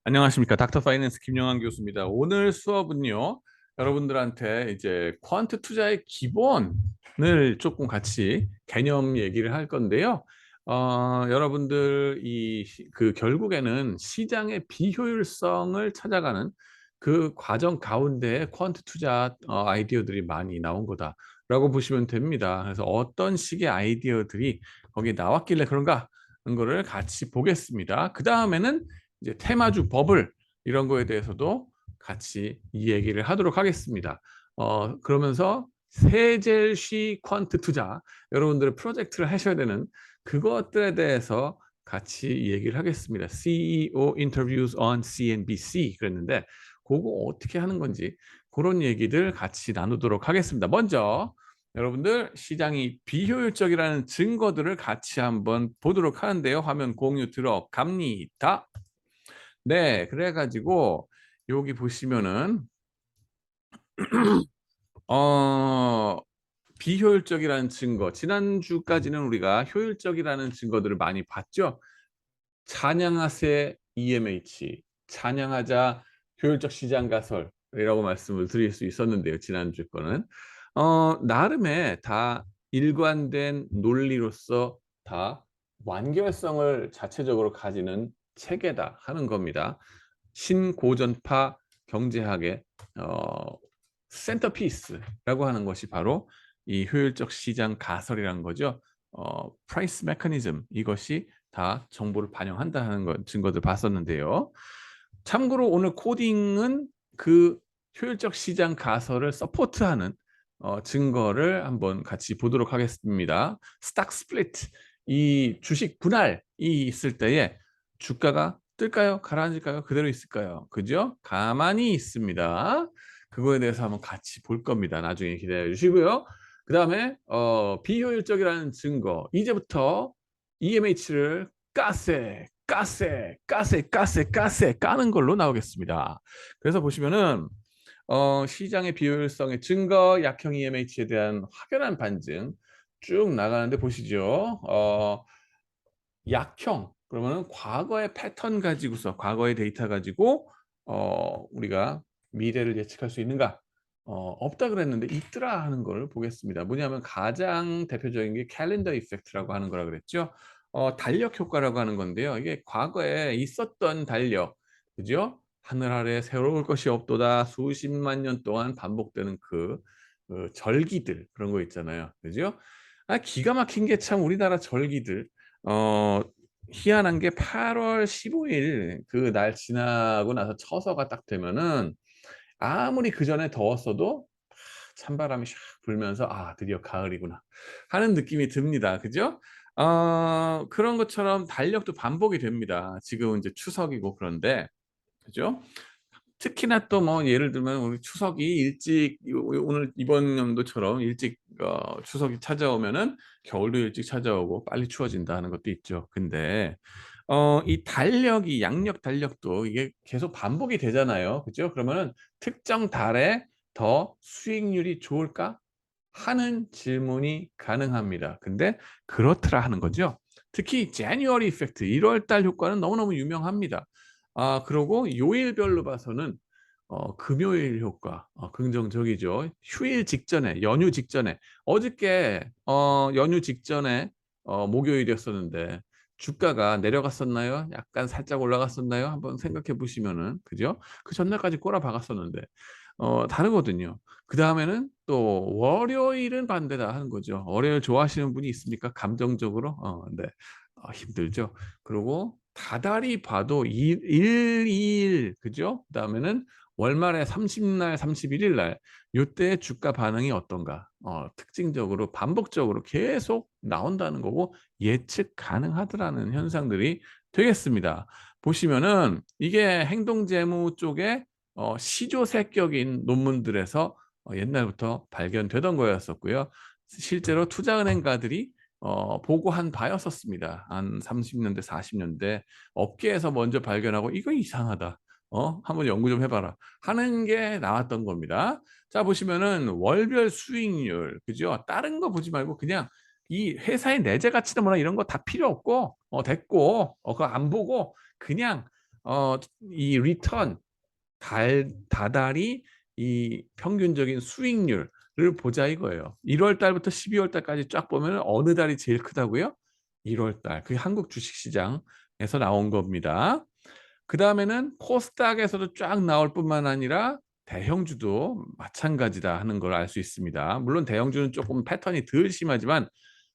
안녕하십니까. 닥터 파이낸스 김영환 교수입니다. 오늘 수업은요, 여러분들한테 이제 퀀트 투자의 기본을 조금 같이 개념 얘기를 할 건데요. 여러분들 결국에는 시장의 비효율성을 찾아가는 그 과정 가운데 퀀트 투자 아이디어들이 많이 나온 거다라고 보시면 됩니다. 그래서 어떤 식의 아이디어들이 거기에 나왔길래 그런가 하는 거를 같이 보겠습니다. 그 다음에는 이제 테마주 버블 이런 거에 대해서도 같이 이 얘기를 하도록 하겠습니다. 그러면서 세젤시 퀀트 투자 여러분들의 프로젝트를 하셔야 되는 그것들에 대해서 같이 얘기를 하겠습니다. CEO interviews on CNBC 그랬는데 그거 어떻게 하는 건지 그런 얘기들 같이 나누도록 하겠습니다. 먼저 여러분들 시장이 비효율적이라는 증거들을 같이 한번 보도록 하는데요. 화면 공유 들어갑니다. 네, 그래가지고 여기 보시면은 어 비효율적이라는 증거, 지난주까지는 우리가 효율적이라는 증거들을 많이 봤죠. 찬양하세 EMH, 찬양하자 효율적 시장 가설이라고 말씀을 드릴 수 있었는데요. 지난주 거는 나름의 다 일관된 논리로서 다 완결성을 자체적으로 가지는 체계다 하는 겁니다. 신고전파 경제학의 센터피스라고 하는 것이 바로 이 효율적 시장 가설이라는 거죠. 프라이스 메커니즘 이것이 다 정보를 반영한다는 증거들 봤었는데요. 참고로 오늘 코딩은 그 효율적 시장 가설을 서포트하는 증거를 한번 같이 보도록 하겠습니다. 스탁 스플리트, 이 주식 분할이 있을 때에 주가가 뜰까요? 가라앉을까요? 그대로 있을까요? 그죠? 가만히 있습니다. 그거에 대해서 한번 같이 볼 겁니다. 나중에 기다려 주시고요. 그 다음에 비효율적이라는 증거. 이제부터 EMH를 가세 까는 걸로 나오겠습니다. 그래서 보시면은 시장의 비효율성의 증거, 약형 EMH에 대한 확연한 반증 쭉 나가는데 보시죠. 약형 그러면은 과거의 패턴 가지고서 과거의 데이터 가지고 우리가 미래를 예측할 수 있는가? 없다 그랬는데 있더라 하는 걸 보겠습니다. 뭐냐면 가장 대표적인 게 캘린더 이펙트라고 하는 거라 그랬죠. 달력 효과라고 하는 건데요. 이게 과거에 있었던 달력, 그죠? 하늘 아래 새로울 것이 없도다 수십만 년 동안 반복되는 그 절기들 그런 거 있잖아요. 그죠? 기가 막힌 게 참 우리나라 절기들. 어, 희한한 게 8월 15일 그 날 지나고 나서 처서가 딱 되면은 아무리 그 전에 더웠어도 찬바람이 샥 불면서 아 드디어 가을이구나 하는 느낌이 듭니다. 그죠? 그런 것처럼 달력도 반복이 됩니다. 지금은 이제 추석이고 그런데 그죠? 특히나 또 뭐 예를 들면 우리 추석이 일찍 오늘 이번 연도처럼 일찍 추석이 찾아오면은 겨울도 일찍 찾아오고 빨리 추워진다 하는 것도 있죠. 근데 이 달력이 양력 달력도 이게 계속 반복이 되잖아요. 그죠? 그러면은 특정 달에 더 수익률이 좋을까 하는 질문이 가능합니다. 근데 그렇더라 하는 거죠. 특히 January 이펙트 1월 달 효과는 너무너무 유명합니다. 그리고 요일별로 봐서는 금요일 효과 긍정적이죠. 휴일 직전에 연휴 직전에 어저께 연휴 직전에 목요일이었었는데 주가가 내려갔었나요? 약간 살짝 올라갔었나요? 한번 생각해 보시면은 그죠? 그 전날까지 꼬라 박았었는데 다르거든요. 그 다음에는 또 월요일은 반대다 하는 거죠. 월요일 좋아하시는 분이 있습니까? 감정적으로? 네. 힘들죠. 그리고 다달이 봐도 2일, 그죠? 그 다음에는 월말에 30날, 31일 날, 요때 주가 반응이 어떤가? 특징적으로, 반복적으로 계속 나온다는 거고, 예측 가능하더라는 현상들이 되겠습니다. 보시면은, 이게 행동재무 쪽에 시조세격인 논문들에서 옛날부터 발견되던 거였었고요. 실제로 투자은행가들이 보고한 바였었습니다. 한 30년대, 40년대 업계에서 먼저 발견하고 이거 이상하다. 한번 연구 좀 해봐라. 하는 게 나왔던 겁니다. 자, 보시면은 월별 수익률, 그죠? 다른 거 보지 말고 그냥 이 회사의 내재 가치나 뭐나 이런 거 다 필요 없고, 됐고, 그거 안 보고 그냥 어 이 리턴 다달이 이 평균적인 수익률을 보자 이거예요. 1월 달부터 12월 달까지 쫙 보면은 어느 달이 제일 크다고요? 1월 달. 그게 한국 주식시장에서 나온 겁니다. 그다음에는 코스닥에서도 쫙 나올 뿐만 아니라 대형주도 마찬가지다 하는 걸 알 수 있습니다. 물론 대형주는 쪼끔 패턴이 덜 심하지만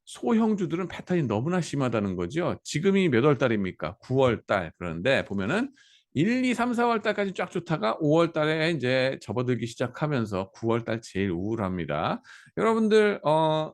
소형주들은 패턴이 너무나 심하다는 거죠. 지금이 몇 월 달입니까? 9월 달. 그런데 보면은 1, 2, 3, 4월 달까지 쫙 좋다가 5월 달에 인제 접어들기 시작하면서 9월 달 제일 우울합니다. 여러분들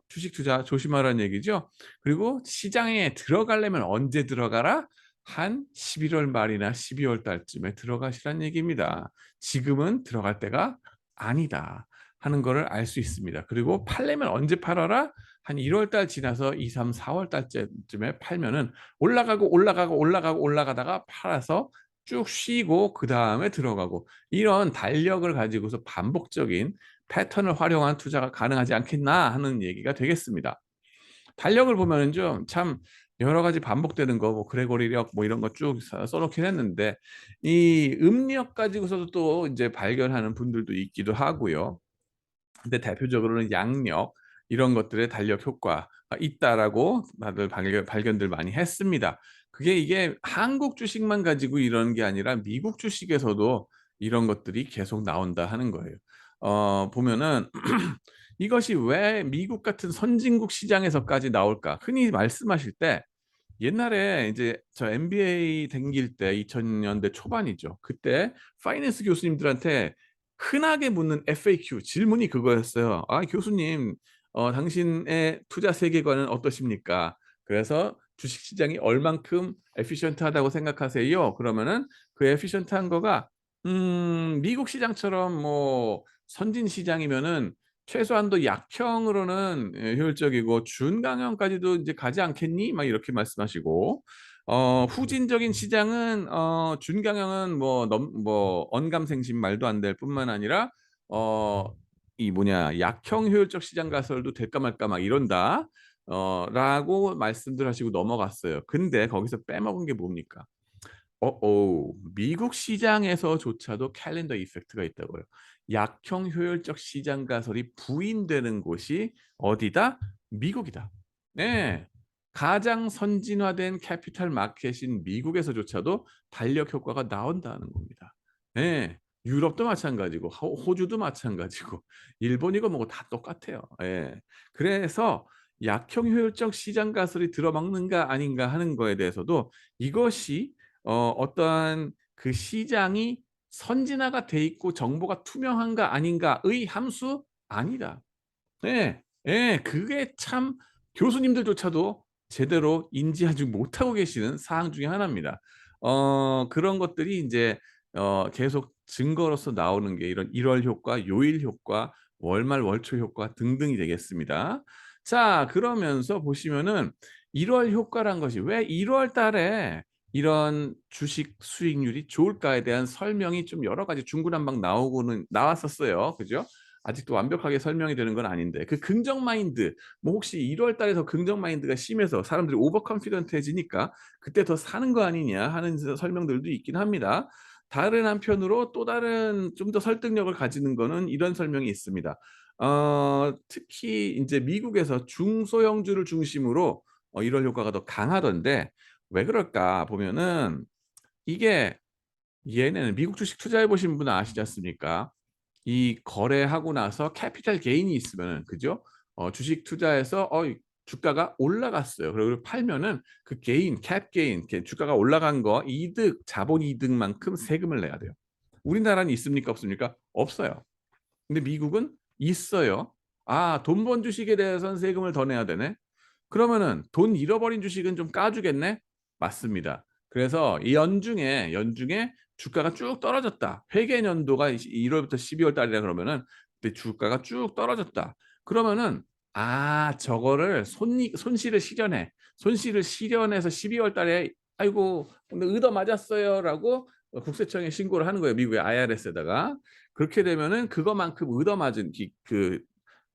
주식 투자 조심하라는 얘기죠. 그리고 시장에 들어가려면 언제 들어가라? 한 11월 말이나 12월 달쯤에 들어가시라는 얘기입니다. 지금은 들어갈 때가 아니다 하는 거를 알 수 있습니다. 그리고 팔려면 언제 팔아라? 한 1월 달 지나서 2, 3, 4월 달쯤에 팔면은 올라가고, 올라가고, 올라가고, 올라가다가 팔아서 쭉 쉬고 그다음에 들어가고 이런 달력을 가지고서 반복적인 패턴을 활용한 투자가 가능하지 않겠나 하는 얘기가 되겠습니다. 달력을 보면은 좀 참 여러 가지 반복되는 거 뭐 그레고리력 뭐 이런 거 쭉 써 놓긴 했는데 이 음력 가지고서도 또 인제 발견하는 분들도 있기도 하고요. 근데 대표적으로는 양력 이런 것들의 달력 효과가 있다라고 다들 발견들 많이 했습니다. 그게 이게 한국 주식만 가지고 이러는 게 아니라 미국 주식에서도 이런 것들이 계속 나온다 하는 거예요. 보면은 이것이 왜 미국 같은 선진국 시장에서까지 나올까? 흔히 말씀하실 때 옛날에 이제 저 MBA 다닐 때 2000 년대 초반이죠. 그때 파이낸스 교수님들한테 흔하게 묻는 FAQ 질문이 그거였어요. "아 교수님 당신의 투자 세계관은 어떠십니까? 그래서 주식 시장이 얼만큼 efficient하다고 생각하세요?" 그러면은 그 efficient한 거가 미국 시장처럼 뭐 선진 시장이면은 최소한도 약형으로는 효율적이고 "준강형까지도 인제 가지 않겠니?" 막 이렇게 말씀하시고 후진적인 시장은 준강형은 뭐 언감생심 말도 안 될 뿐만 아니라 어 이 뭐냐 "약형 효율적 시장 가설도 될까 말까 막 이런다." 라고 말씀들 하시고 넘어갔어요. 근데 거기서 빼먹은 게 뭡니까? 미국 시장에서조차도 캘린더 이펙트가 있다고요. 약형 효율적 시장 가설이 부인되는 곳이 어디다? 미국이다. 네. 가장 선진화된 캐피털 마켓인 미국에서조차도 달력 효과가 나온다는 겁니다. 네. 유럽도 마찬가지고 호주도 마찬가지고 일본이고 뭐고 다 똑같아요. 예. 그래서 약형 효율적 시장 가설이 들어먹는가 아닌가 하는 거에 대해서도 이것이 어떠한 그 시장이 선진화가 돼 있고 정보가 투명한가 아닌가의 함수? 아니다. 예. 예. 그게 참 교수님들조차도 제대로 인지하지 못하고 계시는 사항 중에 하나입니다. 그런 것들이 인제 계속 증거로서 나오는 게 이런 일월 효과, 요일 효과, 월말 월초 효과 등등이 되겠습니다. 자 그러면서 보시면은 1월 효과란 것이 왜 1월 달에 이런 주식 수익률이 좋을까에 대한 설명이 좀 여러 가지 중구난방 나오고는 나왔었어요. 그죠? 아직도 완벽하게 설명이 되는 건 아닌데 그 긍정 마인드 뭐 혹시 1월 달에 더 긍정 마인드가 심해서 사람들이 오버 컨피던트해지니까 그때 더 사는 거 아니냐 하는 설명들도 있긴 합니다. 다른 한편으로 또 다른 좀 더 설득력을 가지는 거는 이런 설명이 있습니다. 특히 인제 미국에서 중소형주를 중심으로 1월 효과가 더 강하던데 왜 그럴까 보면은 이게 얘네는 미국 주식 투자해 보신 분은 아시지 않습니까? 이 거래하고 나서 캐피탈 게인이 있으면은 그죠? 주식 투자해서 이 주가가 올라갔어요. 그리고 팔면은 그 게인, 캡 게인 이렇게 주가가 올라간 거 이득, 자본 이득만큼 세금을 내야 돼요. 우리나라는 있습니까? 없습니까? 없어요. 근데 미국은 있어요. '아 돈 번 주식에 대해서는 세금을 더 내야 되네.' 그러면은 '돈 잃어버린 주식은 좀 까 주겠네?' 맞습니다. 그래서 이 연중에 주가가 쭉 떨어졌다. 회계 연도가 1 월부터 12월 달이라 그러면은 그때 주가가 쭉 떨어졌다. 그러면은 '아 저거를 손실을 실현해. 손실을 실현해서 12월 달에 "아이고 오늘 얻어 맞았어요."라고 국세청에 신고를 하는 거예요, 미국의 IRS에다가. 그렇게 되면은 그거만큼 얻어 맞은 그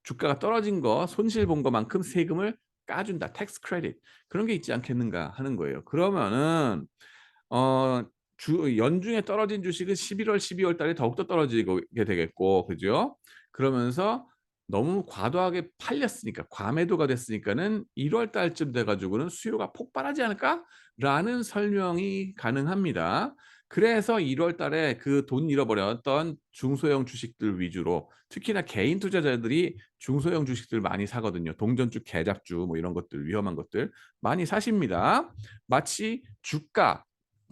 주가가 떨어진 거 손실 본 것만큼 세금을 까준다. 텍스 크레딧. 그런 게 있지 않겠는가 하는 거예요. 그러면은 어 주 연중에 떨어진 주식은 11월, 12월 달에 더욱더 떨어지게 되겠고 그죠? 그러면서 너무 과도하게 팔렸으니까 과매도가 됐으니까는 "1월 달쯤 돼 가지고는 수요가 폭발하지 않을까?"라는 설명이 가능합니다. 그래서 1월 달에 그 돈 잃어버렸던 중소형 주식들 위주로 특히나 개인 투자자들이 중소형 주식들 많이 사거든요. 동전주, 계잡주 뭐 이런 것들 위험한 것들 많이 사십니다. 마치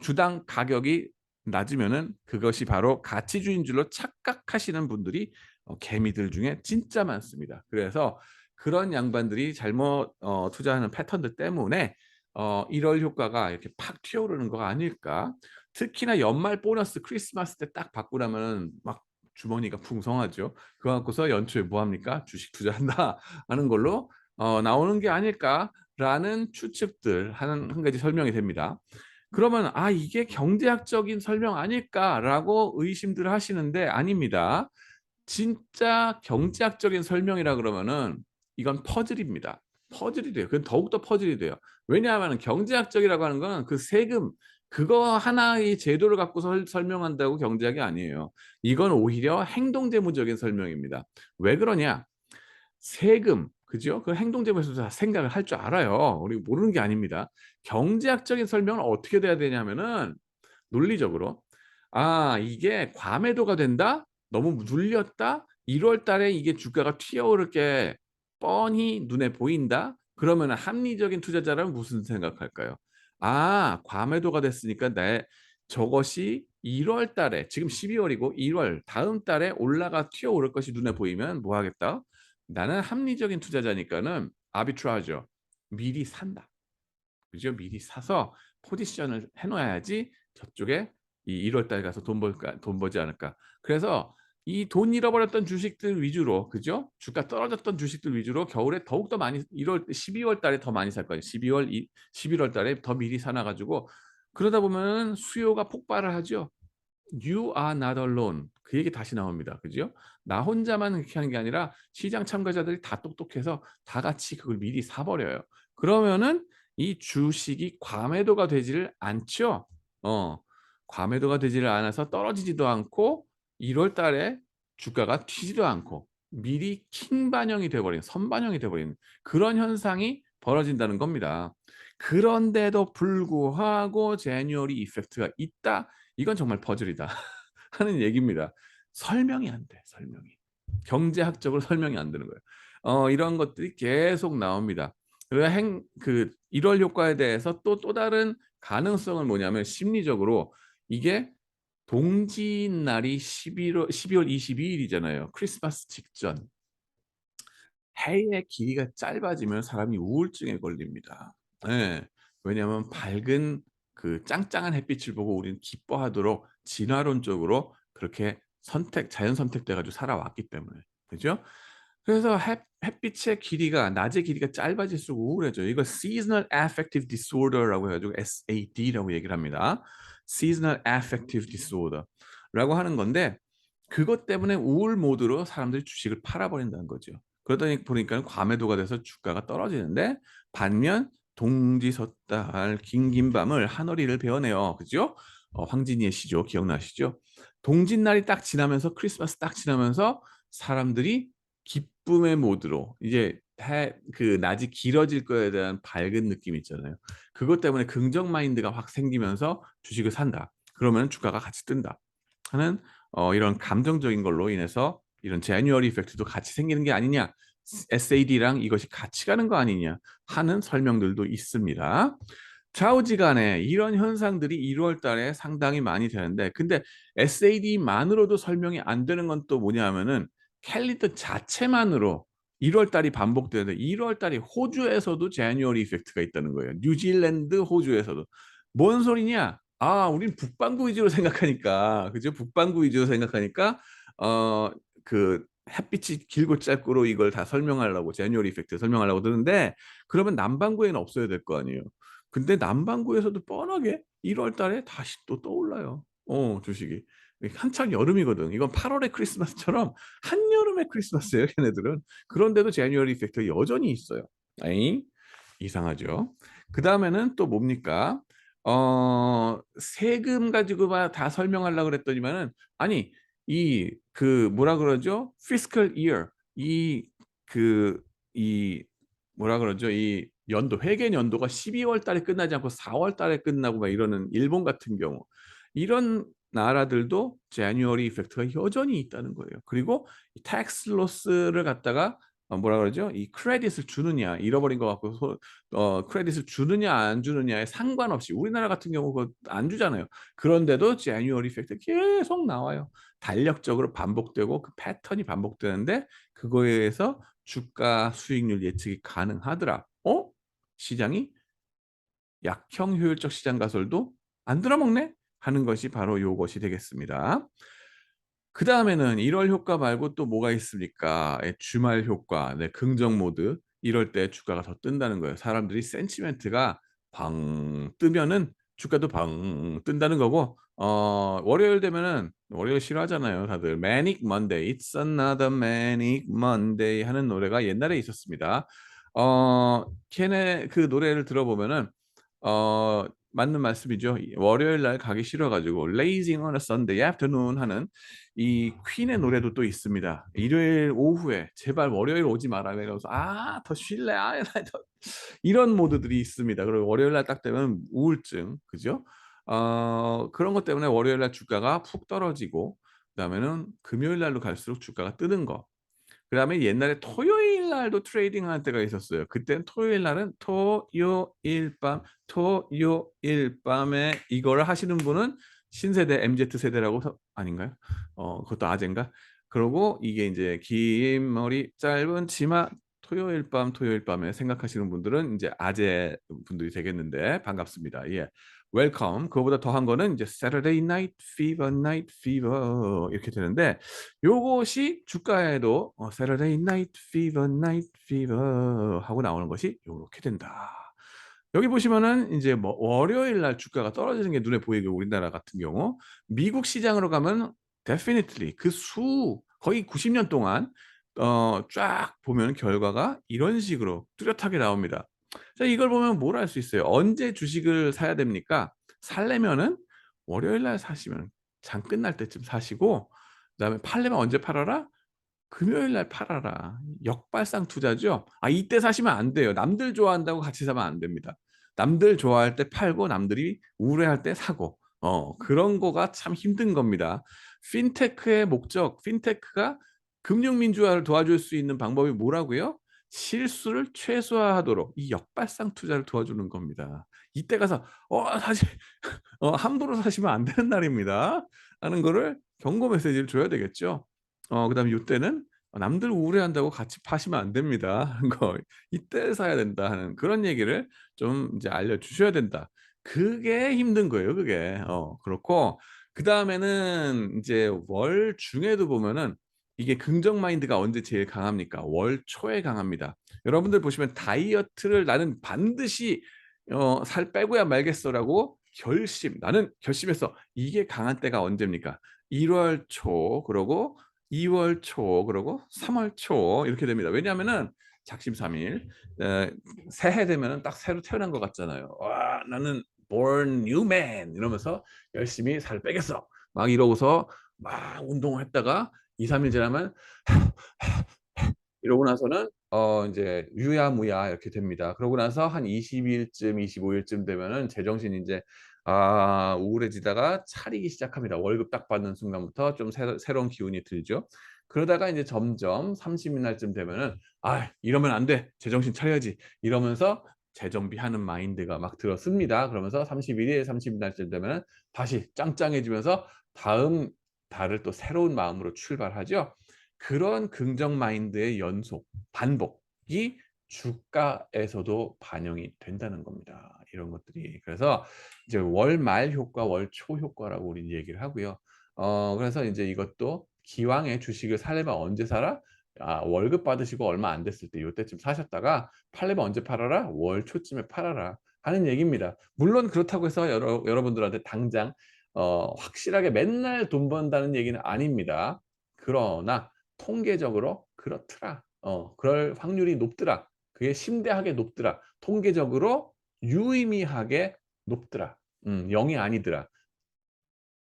주당 가격이 낮으면은 그것이 바로 가치주인 줄로 착각하시는 분들이 개미들 중에 진짜 많습니다. 그래서 그런 양반들이 잘못 투자하는 패턴들 때문에 1월 효과가 이렇게 팍 튀어오르는 거 아닐까. 특히나 연말 보너스 크리스마스 때 딱 받고 나면은 막 주머니가 풍성하죠. 그거 갖고서 연초에 뭐 합니까? "주식 투자한다." 하는 걸로 나오는 게 아닐까라는 추측들 한 가지 설명이 됩니다. 그러면 '아 이게 경제학적인 설명 아닐까?'라고 의심들 하시는데 아닙니다. 진짜 경제학적인 설명이라 그러면은 이건 퍼즐입니다. 퍼즐이 돼요. 그건 더욱더 퍼즐이 돼요. 왜냐하면은 경제학적이라고 하는 거는 그 세금 그거 하나의 제도를 갖고 설명한다고 경제학이 아니에요. 이건 오히려 행동재무적인 설명입니다. 왜 그러냐? 세금 그죠? 그 행동재무에서 다 생각을 할 줄 알아요. 우리 모르는 게 아닙니다. 경제학적인 설명은 어떻게 돼야 되냐면은 논리적으로 '아 이게 과매도가 된다. 너무 눌렸다. 1월 달에 이게 주가가 튀어오를 게 뻔히 눈에 보인다.' 그러면은 합리적인 투자자라면 무슨 생각할까요? '아 과매도가 됐으니까 내 저것이 1월 달에' 지금 12월 월이고 1월 다음 달에 올라가 튀어오를 것이 눈에 보이면 뭐 하겠다? '나는 합리적인 투자자니까는 아비트라저 미리 산다.' 그죠? 미리 사서 포지션을 해 놔야지 저쪽에 이 1월 달 가서 돈 벌지 않을까. 그래서 이 돈 잃어버렸던 주식들 위주로 그죠? 주가 떨어졌던 주식들 위주로 겨울에 더욱더 많이 12월 달에 더 많이 살 거예요. 11월 달에 더 미리 사놔 가지고 그러다 보면은 수요가 폭발을 하죠. "You are not alone." 그 얘기 다시 나옵니다. 그죠? 나 혼자만 그렇게 하는 게 아니라 시장 참가자들이 다 똑똑해서 다 같이 그걸 미리 사 버려요. 그러면은 이 주식이 과매도가 되지를 않죠. 어. 과매도가 되지를 않아서 떨어지지도 않고 1월 달에 주가가 튀지도 않고 미리 킹 반영이 돼 버린 선반영이 돼 버리는 그런 현상이 벌어진다는 겁니다. 그런데도 불구하고 January 이펙트가 있다? 이건 정말 퍼즐이다 하는 얘기입니다. 설명이 안 돼, 설명이. 경제학적으로 설명이 안 되는 거예요. 이런 것들이 계속 나옵니다. 그 1월 효과에 대해서 또 다른 가능성은 뭐냐면 심리적으로 이게 동짓날이 12월 22 일이잖아요. 크리스마스 직전. 해의 길이가 짧아지면 사람이 우울증에 걸립니다. 예. 왜냐하면 밝은 그 짱짱한 햇빛을 보고 우리는 기뻐하도록 진화론적으로 그렇게 자연 선택돼 가지고 살아왔기 때문에. 그죠? 그래서 햇빛의 길이가 낮의 길이가 짧아질수록 우울해져요. 이걸 seasonal affective disorder라고 해 가지고 SAD라고 얘기를 합니다. seasonal affective disorder라고 하는 건데 그것 때문에 우울 모드로 사람들이 주식을 팔아 버린다는 거죠. 그러다 보니까는 과매도가 돼서 주가가 떨어지는데 반면 동지섰달 긴긴 밤을 한어리를 베어내요. 그죠? 황진이의 시죠. 기억나시죠? 동짓날이 딱 지나면서 크리스마스 딱 지나면서 사람들이 기쁨의 모드로 이제 낮이 길어질 거에 대한 밝은 느낌 있잖아요. 그것 때문에 긍정 마인드가 확 생기면서 주식을 산다. 그러면 주가가 같이 뜬다. 하는 이런 감정적인 걸로 인해서 이런 제뉴어리 이펙트도 같이 생기는 게 아니냐. SAD랑 이것이 같이 가는 거 아니냐 하는 설명들도 있습니다. 좌우지간에 이런 현상들이 1월 달에 상당히 많이 되는데 근데 SAD만으로도 설명이 안 되는 건 또 뭐냐 하면은 캘린더 자체만으로 1월 달이 반복되는데 1월 달이 호주에서도 제뉴어리 이펙트가 있다는 거예요. 뉴질랜드, 호주에서도. 뭔 소리냐? 아 우린 북반구 위주로 생각하니까 그죠? 북반구 위주로 생각하니까 어 그 햇빛이 길고 짧고로 이걸 다 설명하려고 제뉴어리 이펙트 설명하려고 드는데 그러면 남반구에는 없어야 될 거 아니에요. 근데 남반구에서도 뻔하게 1월 달에 다시 또 떠올라요. 주식이. 한창 여름이거든. 이건 8 월의 크리스마스처럼 한여름의 크리스마스예요 걔네들은. 그런데도 제뉴어리 이펙트가 여전히 있어요. 에잉? 이상하죠. 그다음에는 또 뭡니까? 세금 가지고만 다 설명하려고 그랬더니만은 아니 그 뭐라 그러죠? fiscal year 이 그 이 뭐라 그러죠? 이 연도 회계 연도가 12월 달에 끝나지 않고 4월 달에 끝나고 막 이러는 일본 같은 경우 이런 나라들도 January 이펙트가 여전히 있다는 거예요. 그리고 이 tax loss를 갖다가 뭐라 그러죠? 이 크레딧을 주느냐 잃어버린 것 같고 크레딧을 주느냐 안 주느냐에 상관없이 우리나라 같은 경우 그거 안 주잖아요. 그런데도 January 이펙트 계속 나와요. 달력적으로 반복되고 그 패턴이 반복되는데 그거에 의해서 주가 수익률 예측이 가능하더라. 시장이 '약형 효율적 시장 가설도 안 들어먹네.' 하는 것이 바로 요것이 되겠습니다. 그다음에는 1월 효과 말고 또 뭐가 있습니까? 예 주말 효과. 네 긍정 모드. 이럴 때 주가가 더 뜬다는 거예요. 사람들이 센티멘트가 방 뜨면은 주가도 방 뜬다는 거고 월요일 되면은 월요일 싫어하잖아요 다들. Manic Monday, It's another manic Monday 하는 노래가 옛날에 있었습니다. 걔네 그 노래를 들어보면은 맞는 말씀이죠. 이 월요일 날 가기 싫어 가지고 Lazing on a Sunday afternoon 하는 이 퀸의 노래도 또 있습니다. 일요일 오후에 "제발 월요일 오지 마라." 이러면서 "아 더 쉴래. 아 나 더" 이런 모드들이 있습니다. 그리고 월요일 날 딱 되면 우울증 그죠? 그런 것 때문에 월요일 날 주가가 푹 떨어지고 그다음에는 금요일 날로 갈수록 주가가 뜨는 거. 그다음에 옛날에 토요일 날도 트레이딩하는 때가 있었어요. 그때는 토요일 날은 토요일 밤에 이거를 하시는 분은 신세대 MZ 세대라고 아닌가요? 그것도 아재인가? 그러고 이게 인제 긴 머리 짧은 치마 토요일 밤에 생각하시는 분들은 인제 아재 분들이 되겠는데 반갑습니다. 예. 웰컴. 그거보다 더한 거는 이제 Saturday Night Fever, Night Fever 이렇게 되는데 요것이 주가에도 Saturday Night Fever, Night Fever 하고 나오는 것이 요렇게 된다. 여기 보시면은 인제 뭐 월요일 날 주가가 떨어지는 게 눈에 보이고 우리나라 같은 경우 미국 시장으로 가면 definitely 그 거의 90년 동안 쫙 보면 결과가 이런 식으로 뚜렷하게 나옵니다. 자 이걸 보면 뭘 알 수 있어요. 언제 주식을 사야 됩니까? 사려면은 월요일 날 사시면 장 끝날 때쯤 사시고 그다음에 팔려면 언제 팔아라? 금요일 날 팔아라. 역발상 투자죠. 이때 사시면 안 돼요. 남들 좋아한다고 같이 사면 안 됩니다. 남들 좋아할 때 팔고 남들이 우울해할 때 사고 그런 거가 참 힘든 겁니다. 핀테크의 목적 핀테크가 금융 민주화를 도와줄 수 있는 방법이 뭐라고요? 실수를 최소화하도록 이 역발상 투자를 도와주는 겁니다. 이때 가서 사실 함부로 사시면 안 되는 날입니다. 하는 거를 경고 메시지를 줘야 되겠죠. 그다음에 요때는 남들 우울해한다고 같이 파시면 안 됩니다 하는 거. 이때 사야 된다 하는 그런 얘기를 좀 이제 알려주셔야 된다. 그게 힘든 거예요 그게. 그렇고 그다음에는 인제 월 중에도 보면은 이게 긍정 마인드가 언제 제일 강합니까? 월 초에 강합니다. 여러분들 보시면 다이어트를 '나는 반드시 살 빼고야 말겠어.'라고 '나는 결심했어.' 이게 강한 때가 언제입니까? 1월 초 그러고 2월 초 그러고 3월 초 이렇게 됩니다. 왜냐하면은 작심삼일 새해 되면은 딱 새로 태어난 것 같잖아요. '와 나는 born new man.' 이러면서 '열심히 살 빼겠어.' 막 이러고서 막 운동을 했다가 2-3일 지나면 이러고 나서는 인제 유야무야 이렇게 됩니다. 그러고 나서 한 20 일쯤 25 일쯤 되면은 제정신이 인제 우울해지다가 차리기 시작합니다. 월급 딱 받는 순간부터 좀 새로운 기운이 들죠. 그러다가 인제 점점 30일 날쯤 되면은 '아 이러면 안 돼. 제정신 차려야지.' 이러면서 재정비하는 마인드가 막 들어섭니다. 그러면서 31 일, 30일 날쯤 되면은 다시 짱짱해지면서 다음 달을 또 새로운 마음으로 출발하죠. 그런 긍정 마인드의 연속, 반복이 주가에서도 반영이 된다는 겁니다. 이런 것들이. 그래서 이제 월말 효과, 월초 효과라고 우리는 얘기를 하고요. 그래서 인제 이것도 기왕에 주식을 사려면 언제 사라? 월급 받으시고 얼마 안 됐을 때 요때쯤 사셨다가 팔려면 언제 팔아라? 월 초쯤에 팔아라 하는 얘기입니다. 물론 그렇다고 해서 여러분들한테 당장 확실하게 맨날 돈 번다는 얘기는 아닙니다. 그러나 통계적으로 그렇더라. 그럴 확률이 높더라. 그게 심대하게 높더라. 통계적으로 유의미하게 높더라. 영이 아니더라.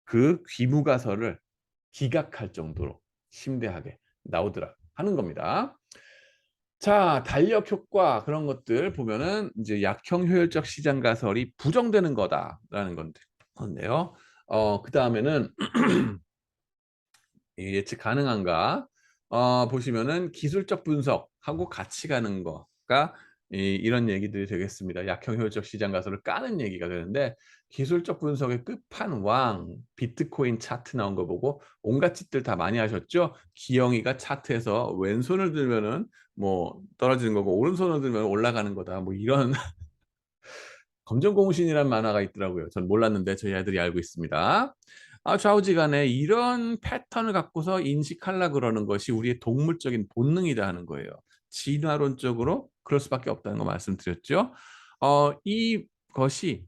그 귀무가설을 기각할 정도로 심대하게 나오더라 하는 겁니다. 자, 달력 효과 그런 것들 보면은 이제 약형 효율적 시장 가설이 부정되는 거다라는 건데요. 그다음에는 예측 가능한가? 보시면은 기술적 분석하고 같이 가는 거가 이런 얘기들이 되겠습니다. 약형 효율적 시장 가설을 까는 얘기가 되는데 기술적 분석의 끝판왕 비트코인 차트 나온 거 보고 온갖 짓들 다 많이 하셨죠? 기영이가 차트에서 왼손을 들면은 뭐 떨어지는 거고 오른손을 들면 올라가는 거다. 뭐 이런 검정고무신이란 만화가 있더라고요. 전 몰랐는데 저희 아들이 알고 있습니다. 좌우지간에 이런 패턴을 갖고서 인식하려 그러는 것이 우리의 동물적인 본능이다 하는 거예요. 진화론적으로 그럴 수밖에 없다는 거 말씀드렸죠. 이것이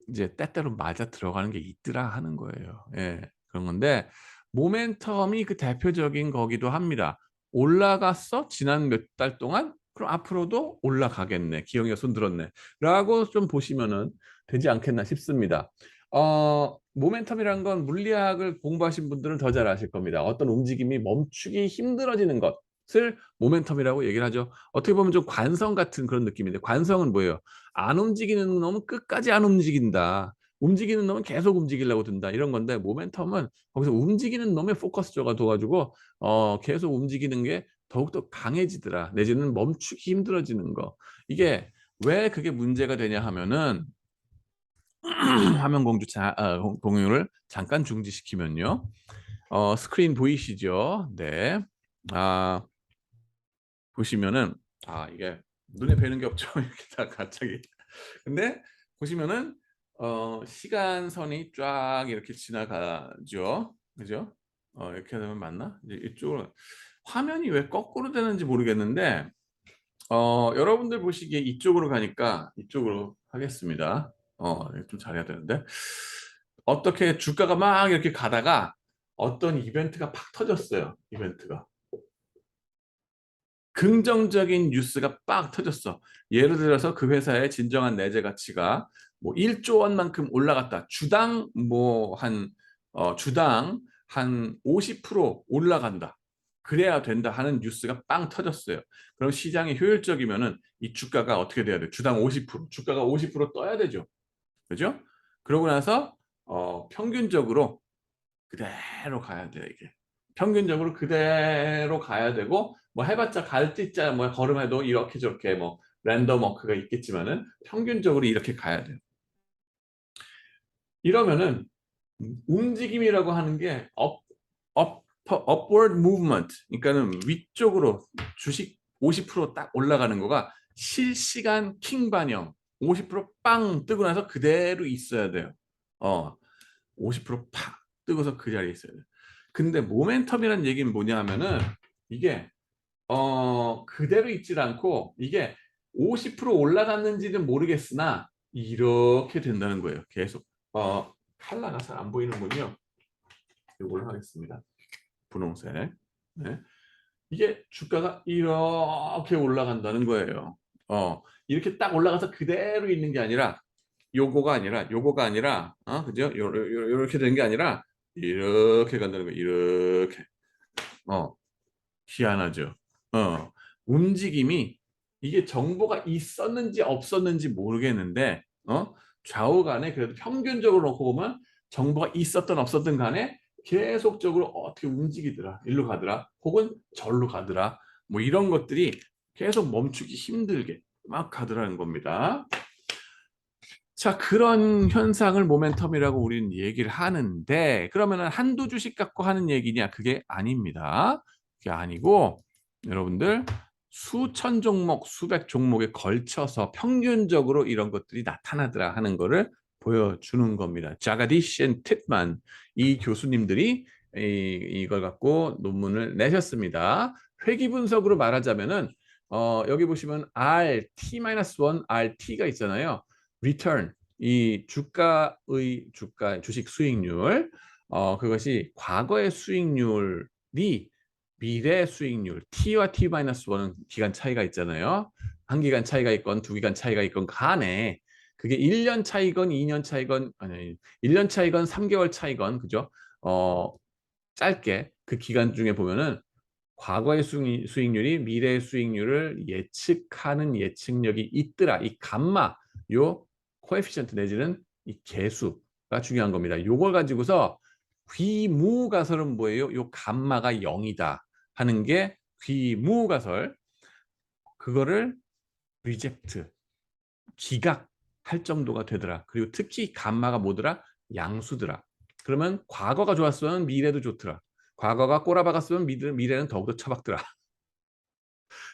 이제 때때로 맞아 들어가는 게 있더라 하는 거예요. 예, 그런 건데 모멘텀이 그 대표적인 거기도 합니다. 올라갔어? 지난 몇 달 동안? 그럼 앞으로도 올라가겠네. 기영이가 손 들었네. 라고 좀 보시면은 되지 않겠나 싶습니다. 모멘텀이라는 건 물리학을 공부하신 분들은 더 잘 아실 겁니다. 어떤 움직임이 멈추기 힘들어지는 것을 모멘텀이라고 얘기를 하죠. 어떻게 보면 좀 관성 같은 그런 느낌인데 관성은 뭐예요? 안 움직이는 놈은 끝까지 안 움직인다. 움직이는 놈은 계속 움직이려고 든다. 이런 건데 모멘텀은 거기서 움직이는 놈에 포커스가 둬가지고 계속 움직이는 게 더욱더 강해지더라. 내지는 멈추기 힘들어지는 거. 이게 왜 그게 문제가 되냐 하면은 화면 공유를 잠깐 중지시키면요. 스크린 보이시죠? 네. 보시면은 이게 눈에 뵈는 게 없죠. 이렇게 다 갑자기. 근데 보시면은 시간선이 쫙 이렇게 지나가죠. 그죠? 이렇게 되면 맞나? 이제 이쪽으로 화면이 왜 거꾸로 되는지 모르겠는데 여러분들 보시기에 이쪽으로 가니까 이쪽으로 하겠습니다. 좀 잘해야 되는데 어떻게 주가가 막 이렇게 가다가 어떤 이벤트가 팍 터졌어요. 이벤트가. 긍정적인 뉴스가 빡 터졌어. 예를 들어서 그 회사의 진정한 내재 가치가 뭐 1조 원만큼 올라갔다. 주당 한 50% 올라간다. 그래야 된다 하는 뉴스가 빵 터졌어요. 그럼 시장이 효율적이면은 이 주가가 어떻게 돼야 돼? 주당 50%, 주가가 50% 떠야 되죠. 그죠? 그러고 나서 평균적으로 그대로 가야 돼요, 이게. 평균적으로 그대로 가야 되고 뭐 해봤자 갈짓자 뭐 걸음해도 이렇게 저렇게 뭐 랜덤 워크가 있겠지만은 평균적으로 이렇게 가야 돼요. 이러면은 움직임이라고 하는 게 upward movement, 그러니까는 위쪽으로 주식 50%딱 올라가는 거가 실시간 킹 반영 50%빵 뜨고 나서 그대로 있어야 돼요. 50%팍 뜨고서 그 자리에 있어야 돼요. 근데 모멘텀이라는 얘기는 뭐냐 하면은 이게 그대로 있질 않고 이게 50% 올라갔는지는 모르겠으나 이렇게 된다는 거예요. 계속 컬러가 잘 안 보이는군요. 이걸로 하겠습니다. 분홍색. 네. 이게 주가가 이렇게 올라간다는 거예요. 이렇게 딱 올라가서 그대로 있는 게 아니라 요거가 아니라 그죠? 요렇게 되는 게 아니라 이렇게 간다는 거예요. 이렇게. 어, 희한하죠. 움직임이 이게 정보가 있었는지 없었는지 모르겠는데 좌우간에 그래도 평균적으로 놓고 보면 정보가 있었던 없었던 간에 계속적으로 어떻게 움직이더라. 일로 가더라. 혹은 절로 가더라. 뭐 이런 것들이 계속 멈추기 힘들게 막 가더라는 겁니다. 자, 그런 현상을 모멘텀이라고 우리는 얘기를 하는데 그러면은 한두 주식 갖고 하는 얘기냐? 그게 아닙니다. 그게 아니고 여러분들 수천 종목, 수백 종목에 걸쳐서 평균적으로 이런 것들이 나타나더라 하는 거를 보여주는 겁니다. 자가디시 앤 팁만 이 교수님들이 이걸 갖고 논문을 내셨습니다. 회귀 분석으로 말하자면은 여기 보시면 RT-1, RT가 있잖아요. return, 이 주식 수익률, 그것이 과거의 수익률이 미래 수익률, T와 T-1은 기간 차이가 있잖아요. 한 기간 차이가 있건 두 기간 차이가 있건 간에 그게 1년 차이건 2년 차이건 아니 1년 차이건 3개월 차이건 그죠? 짧게 그 기간 중에 보면은 과거의 수익률이 미래의 수익률을 예측하는 예측력이 있더라. 이 감마, 요 코에피션트 내지는 이 계수가 중요한 겁니다. 요걸 가지고서 귀무가설은 뭐예요? 요 감마가 0이다 하는 게 귀무가설. 그거를 리젝트, 기각할 정도가 되더라. 그리고 특히 감마가 뭐더라? 양수더라. 그러면 과거가 좋았으면 미래도 좋더라. 과거가 꼬라박았으면 미래는 더욱더 처박더라.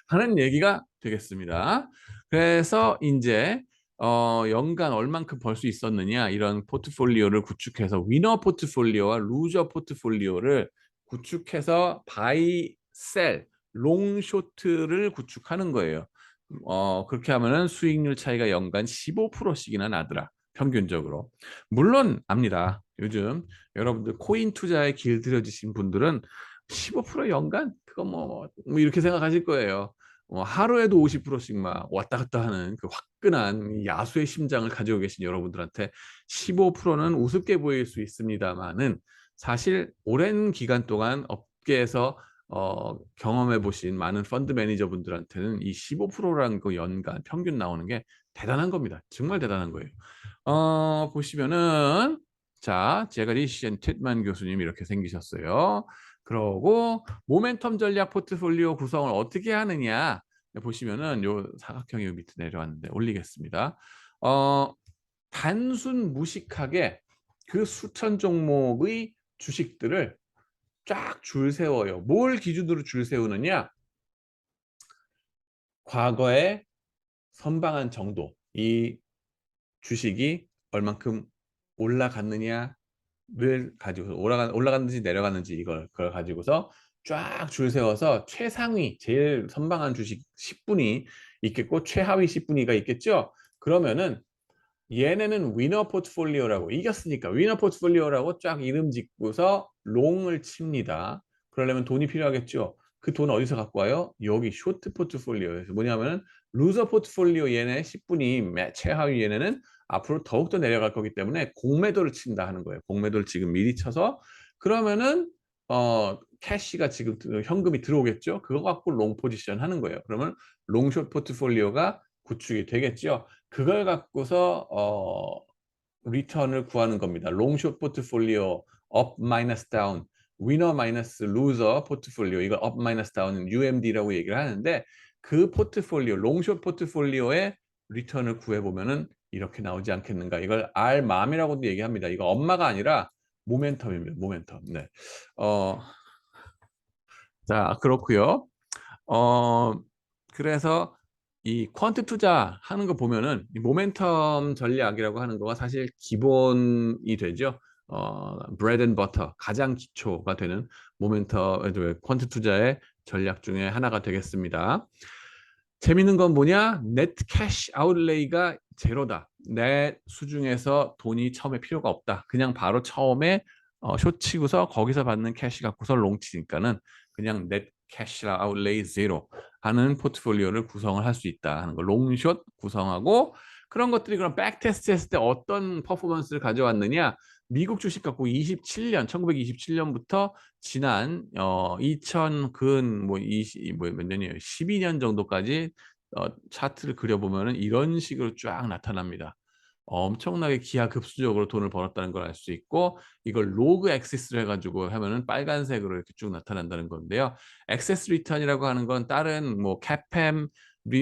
하는 얘기가 되겠습니다. 그래서 이제 연간 얼만큼 벌 수 있었느냐 이런 포트폴리오를 구축해서 위너 포트폴리오와 루저 포트폴리오를 구축해서 바이, 셀, 롱, 쇼트를 구축하는 거예요. 그렇게 하면은 수익률 차이가 연간 15%씩이나 나더라. 평균적으로. 물론 압니다. 요즘 여러분들 코인 투자에 길들여지신 분들은 15% 연간? 그거 뭐 이렇게 생각하실 거예요. 하루에도 50%씩 막 왔다 갔다 하는 그 화끈한 야수의 심장을 가지고 계신 여러분들한테 15%는 우습게 보일 수 있습니다만은 사실 오랜 기간 동안 업계에서 경험해 보신 많은 펀드 매니저분들한테는 이 15%라는 그 연간 평균 나오는 게 대단한 겁니다. 정말 대단한 거예요. 보시면은 자, 제가리시앤 텟만 교수님 이렇게 생기셨어요. 그러고 모멘텀 전략 포트폴리오 구성을 어떻게 하느냐 보시면은 요 사각형이 밑에 내려왔는데 올리겠습니다. 단순 무식하게 그 수천 종목의 주식들을 쫙 줄 세워요. 뭘 기준으로 줄 세우느냐? 과거에 선방한 정도, 이 주식이 얼만큼 올라갔느냐를 가지고 올라갔는지 내려갔는지 그걸 가지고서 쫙 줄 세워서 최상위 제일 선방한 주식 10분위 있겠고 최하위 10분위가 있겠죠. 그러면은 얘네는 위너 포트폴리오라고 이겼으니까 위너 포트폴리오라고 쫙 이름 짓고서 롱을 칩니다. 그러려면 돈이 필요하겠죠. 그 돈 어디서 갖고 와요? 여기 쇼트 포트폴리오에서 뭐냐면은 루저 포트폴리오 얘네 10분이 최하위 얘네는 앞으로 더욱더 내려갈 거기 때문에 공매도를 친다 하는 거예요. 공매도를 지금 미리 쳐서 그러면은 캐시가 지금 현금이 들어오겠죠. 그거 갖고 롱 포지션 하는 거예요. 그러면 롱숏 포트폴리오가 구축이 되겠죠. 그걸 갖고서 리턴을 구하는 겁니다. 롱숏 포트폴리오 업 마이너스 다운 위너 마이너스 루저 포트폴리오 이거 업 마이너스 다운은 UMD라고 얘기를 하는데 그 포트폴리오 롱숏 포트폴리오의 리턴을 구해보면은 이렇게 나오지 않겠는가. 이걸 R맘이라고도 얘기합니다. 이거 엄마가 아니라 모멘텀입니다. 모멘텀. 네. 자, 그렇고요. 어, 그래서 이 퀀트 투자하는 거 보면은 이 모멘텀 전략이라고 하는 거가 사실 기본이 되죠. 브레드 앤 버터 가장 기초가 되는 모멘텀 퀀트 투자의 전략 중에 하나가 되겠습니다. 재밌는 건 뭐냐? 네트 캐시 아웃레이가 제로다. 내 수중에서 돈이 처음에 필요가 없다. 그냥 바로 처음에 숏 치고서 거기서 받는 캐시 갖고서 롱 치니까는 그냥 네트 캐시 아웃레이 제로 하는 포트폴리오를 구성을 할 수 있다 하는 거. 롱숏 구성하고 그런 것들이 그럼 백테스트 했을 때 어떤 퍼포먼스를 가져왔느냐? 미국 주식 갖고 1927년부터 지난 2000근 몇 년이에요? 12년 정도까지 차트를 그려보면은 이런 식으로 쫙 나타납니다. 엄청나게 기하급수적으로 돈을 벌었다는 걸 알 수 있고 이걸 로그 액시스를 해가지고 하면은 빨간색으로 이렇게 쭉 나타난다는 건데요. 액세스 리턴이라고 하는 건 다른 뭐 캐팸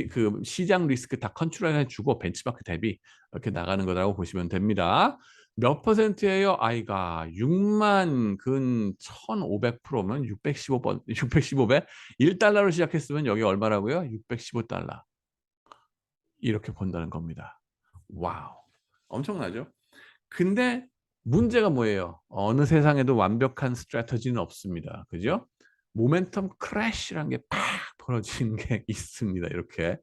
그 시장 리스크 다 컨트롤해 주고 벤치마크 대비 이렇게 나가는 거라고 보시면 됩니다. 몇 퍼센트예요? 아이가 6만 근 1,500%면 615번 615배 1달러로 시작했으면 여기 얼마라고요? 615달러. 이렇게 본다는 겁니다. 와우. 엄청나죠? 근데 문제가 뭐예요? 어느 세상에도 완벽한 스트래터지는 없습니다. 그죠? 모멘텀 크래시라는 게 팍 벌어지는 게 있습니다. 이렇게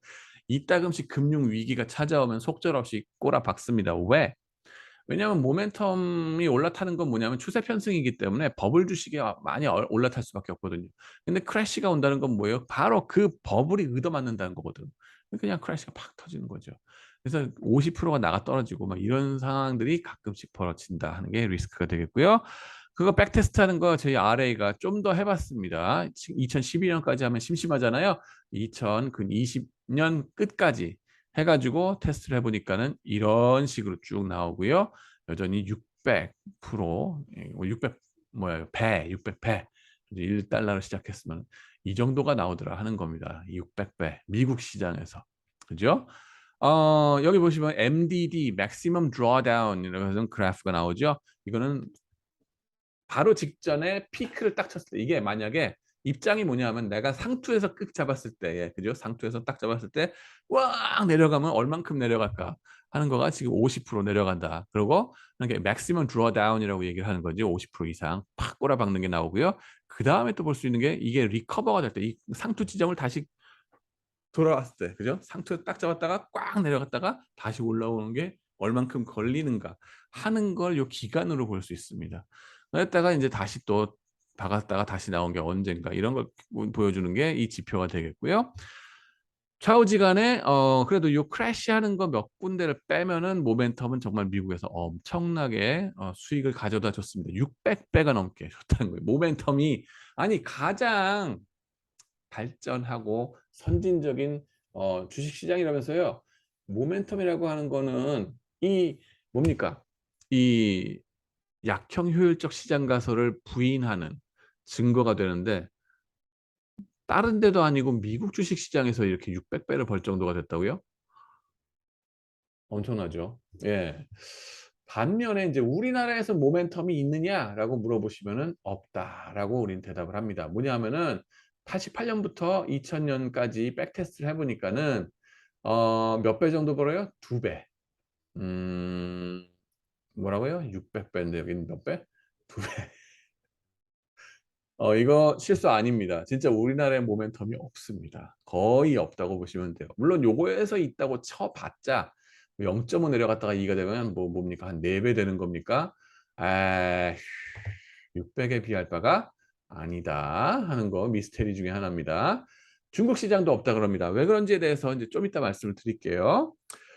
이따금씩 금융 위기가 찾아오면 속절없이 꼬라박습니다. 왜? 왜냐하면 모멘텀이 올라타는 건 뭐냐면 추세 편승이기 때문에 버블 주식이 많이 올라탈 수밖에 없거든요. 근데 크래시가 온다는 건 뭐예요? 바로 그 버블이 얻어맞는다는 거거든. 그냥 크래시가 팍 터지는 거죠. 그래서 50%가 나가 떨어지고 막 이런 상황들이 가끔씩 벌어진다 하는 게 리스크가 되겠고요. 그거 백테스트 하는 거 저희 RA가 좀 더 해봤습니다. 2012년까지 하면 심심하잖아요. 2020년 끝까지 해가지고 테스트를 해보니까는 이런 식으로 쭉 나오고요. 여전히 600%, 600 뭐야 배, 600배, 1달러로 시작했으면 이 정도가 나오더라 하는 겁니다. 600배 미국 시장에서, 그죠? 여기 보시면 MDD, Maximum Drawdown이라고 해서 그래프가 나오죠. 이거는 바로 직전에 피크를 딱 쳤을 때, 이게 만약에 입장이 뭐냐면 내가 상투에서 끝 잡았을 때, 그죠? 상투에서 딱 잡았을 때 꽉 내려가면 얼만큼 내려갈까 하는 거가 지금 50% 내려간다. 그리고 이게 maximum drawdown이라고 얘기를 하는 거지. 50% 이상 팍 꼬라박는 게 나오고요. 그 다음에 또 볼 수 있는 게 이게 리커버가 될 때, 이 상투 지점을 다시 돌아왔을 때, 그죠? 상투에 딱 잡았다가 꽉 내려갔다가 다시 올라오는 게 얼만큼 걸리는가 하는 걸 요 기간으로 볼 수 있습니다. 그랬다가 이제 다시 또 박았다가 다시 나온 게 언젠가 이런 걸 보여주는 게 이 지표가 되겠고요. 좌우지간에 그래도 요 크래시하는 거 몇 군데를 빼면은 모멘텀은 정말 미국에서 엄청나게 수익을 가져다 줬습니다. 600배가 넘게 줬다는 거예요. 모멘텀이, 아니 가장 발전하고 선진적인 주식시장이라면서요. 모멘텀이라고 하는 거는 이 뭡니까? 이 약형 효율적 시장 가설을 부인하는 증거가 되는데, 다른 데도 아니고 미국 주식시장에서 이렇게 600배를 벌 정도가 됐다고요? 엄청나죠. 예. 반면에 이제 우리나라에서 모멘텀이 있느냐라고 물어보시면은 없다라고 우리는 대답을 합니다. 뭐냐면은 88년부터 2000년까지 백테스트를 해보니까는 몇 배 정도 벌어요? 2배. 음, 뭐라고요? 600배인데 여기는 몇 배? 2배. 이거 실수 아닙니다. 진짜 우리나라에 모멘텀이 없습니다. 거의 없다고 보시면 돼요. 물론 요거에서 있다고 쳐봤자 0.5 내려갔다가 2가 되면 뭡니까? 한 4배 되는 겁니까? 아, 600에 비할 바가 아니다 하는 거 미스테리 중에 하나입니다. 중국 시장도 없다 그럽니다. 왜 그런지에 대해서 이제 좀 이따 말씀을 드릴게요.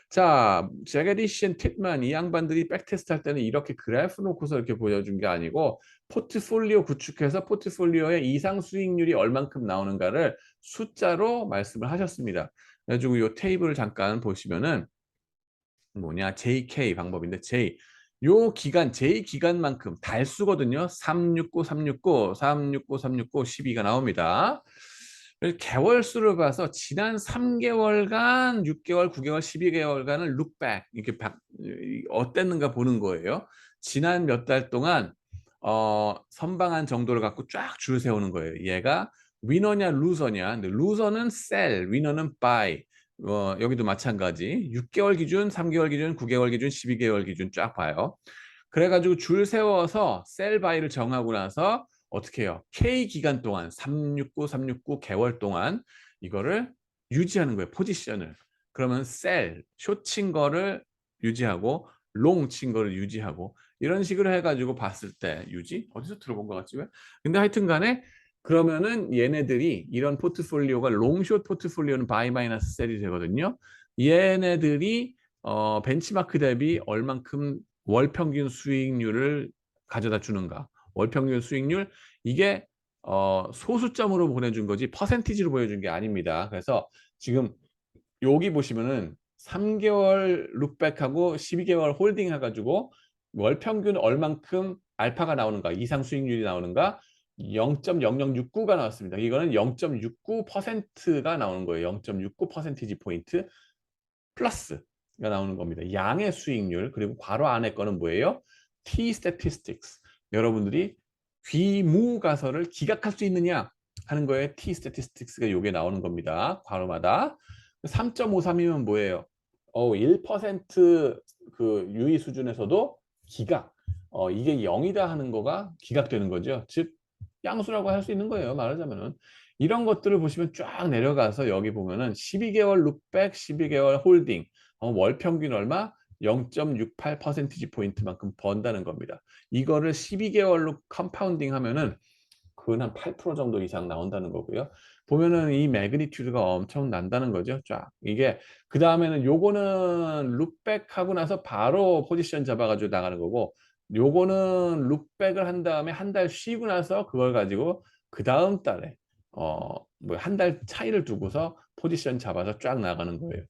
자, 제게디시 팁만 이 양반들이 백테스트 할 때는 이렇게 그래프 놓고서 이렇게 보여준 게 아니고 포트폴리오 구축해서 포트폴리오의 이상 수익률이 얼만큼 나오는가를 숫자로 말씀을 하셨습니다. 그래가지고 이 테이블을 잠깐 보시면은 뭐냐, JK 방법인데 요 기간, J 기간만큼 달수거든요. 369, 369, 369, 369, 12가 나옵니다. 개월 수를 봐서 지난 3개월간, 6개월, 9개월, 12개월간을 룩백 이렇게 어땠는가 보는 거예요. 지난 몇 달 동안 선방한 정도를 갖고 쫙 줄 세우는 거예요. 얘가 위너냐 루저냐. 근데 루저는 sell, 위너는 buy. 여기도 마찬가지. 6개월 기준, 3개월 기준, 9개월 기준, 12개월 기준 쫙 봐요. 그래가지고 줄 세워서 셀 바이를 정하고 나서 어떻게 해요? K 기간 동안 369, 369 개월 동안 이거를 유지하는 거예요. 포지션을. 그러면 셀, 숏친 거를 유지하고 롱 친 거를 유지하고 이런 식으로 해가지고 봤을 때 유지? 어디서 들어본 것 같지 왜? 근데 하여튼 간에 그러면은 얘네들이 이런 포트폴리오가 롱숏 포트폴리오는 바이 마이너스 셀이 되거든요. 얘네들이 벤치마크 대비 얼만큼 월 평균 수익률을 가져다 주는가. 월 평균 수익률, 이게 소수점으로 보내준 거지 퍼센티지로 보여준 게 아닙니다. 그래서 지금 여기 보시면은 3개월 룩백하고 12개월 홀딩 해가지고 월 평균 얼만큼 알파가 나오는가, 이상 수익률이 나오는가, 0.0069가 나왔습니다. 이거는 0.69%가 나오는 거예요. 0.69%지 포인트 플러스가 나오는 겁니다. 양의 수익률, 그리고 괄호 안에 거는 뭐예요? T statistics. 여러분들이 귀무 가설을 기각할 수 있느냐 하는 거에 T statistics가 요게 나오는 겁니다. 괄호마다. 3.53이면 뭐예요? 1%그 유의 수준에서도 기각. 이게 0이다 하는 거가 기각되는 거죠. 즉 양수라고 할 수 있는 거예요. 말하자면은. 이런 것들을 보시면 쫙 내려가서 여기 보면은 12개월 룩백, 12개월 홀딩, 월 평균 얼마? 0.68%포인트만큼 번다는 겁니다. 이거를 12개월로 컴파운딩 하면은 그건 한 8% 정도 이상 나온다는 거고요. 보면은 이 매그니튜드가 엄청 난다는 거죠. 쫙. 이게 그다음에는 요거는 룩백하고 나서 바로 포지션 잡아 가지고 나가는 거고, 요거는 룩백을 한 다음에 한 달 쉬고 나서 그걸 가지고 그다음 달에 뭐 한 달 차이를 두고서 포지션 잡아서 쫙 나가는 거예요.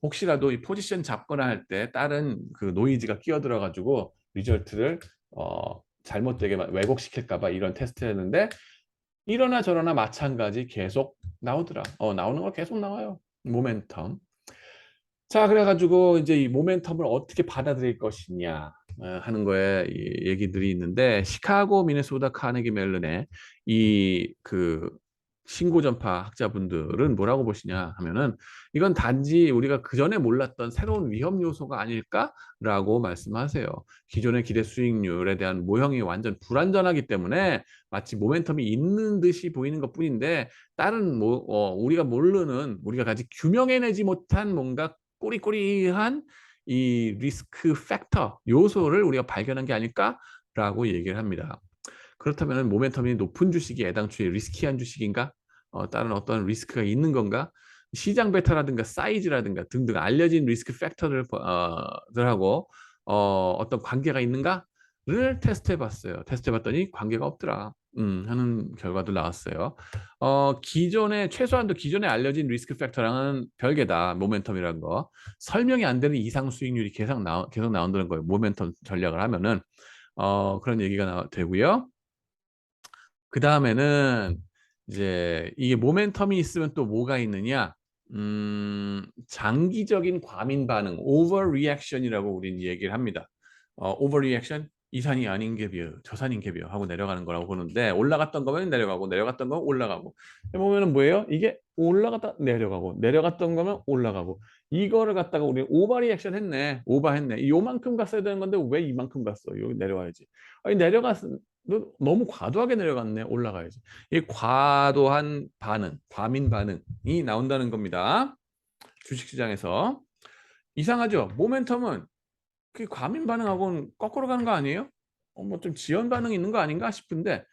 혹시라도 이 포지션 잡거나 할 때 다른 그 노이즈가 끼어들어 가지고 리절트를 잘못되게 왜곡시킬까 봐 이런 테스트를 했는데, 이러나 저러나 마찬가지 계속 나오더라. 나오는 거 계속 나와요, 모멘텀. 자, 그래 가지고 이제 이 모멘텀을 어떻게 받아들일 것이냐 하는 거에 이 얘기들이 있는데, 시카고, 미네소타, 카네기 멜론의 이 그 신고 전파 학자분들은 뭐라고 보시냐 하면은, "이건 단지 우리가 그전에 몰랐던 새로운 위험 요소가 아닐까?"라고 말씀하세요. 기존의 기대 수익률에 대한 모형이 완전 불완전하기 때문에 마치 모멘텀이 있는 듯이 보이는 것뿐인데, 다른 우리가 모르는, 우리가 아직 규명해내지 못한 뭔가 꼬리꼬리한 이 리스크 팩터 요소를 우리가 발견한 게 아닐까라고 얘기를 합니다. 그렇다면 모멘텀이 높은 주식이 애당초에 리스키한 주식인가? 다른 어떤 리스크가 있는 건가? 시장 베타라든가 사이즈라든가 등등 알려진 리스크 팩터들 들하고 어떤 관계가 있는가를 테스트해 봤어요. 테스트해 봤더니 관계가 없더라. 하는 결과도 나왔어요. 기존에 최소한도 기존에 알려진 리스크 팩터랑은 별개다. 모멘텀이라는 거. 설명이 안 되는 이상 수익률이 계속 나온다는 거예요. 모멘텀 전략을 하면은 그런 얘기가 되고요. 그다음에는 이제 이게 모멘텀이 있으면 또 뭐가 있느냐? 장기적인 과민 반응, 오버리액션이라고 우리는 얘기를 합니다. 오버리액션, 이 산이 아닌 게 비어, 저 산인 게 비어 하고 내려가는 거라고 보는데, 올라갔던 거면 내려가고 내려갔던 거면 올라가고. 보면은 뭐예요? 이게 올라갔다 내려가고 내려갔던 거면 올라가고, 이거를 갖다가 우리 오버리액션 했네, 오버했네. 요만큼 갔어야 되는 건데 왜 이만큼 갔어? 여기 내려와야지. 아니 내려갔 너무 과도하게 내려갔네. 올라가야지. 이 과도한 반응, 과민 반응이 나온다는 겁니다. 주식시장에서. 이상하죠? 모멘텀은 그 과민 반응하고는 거꾸로 가는 거 아니에요? 뭐 좀 지연 반응이 있는 거 아닌가 싶은데,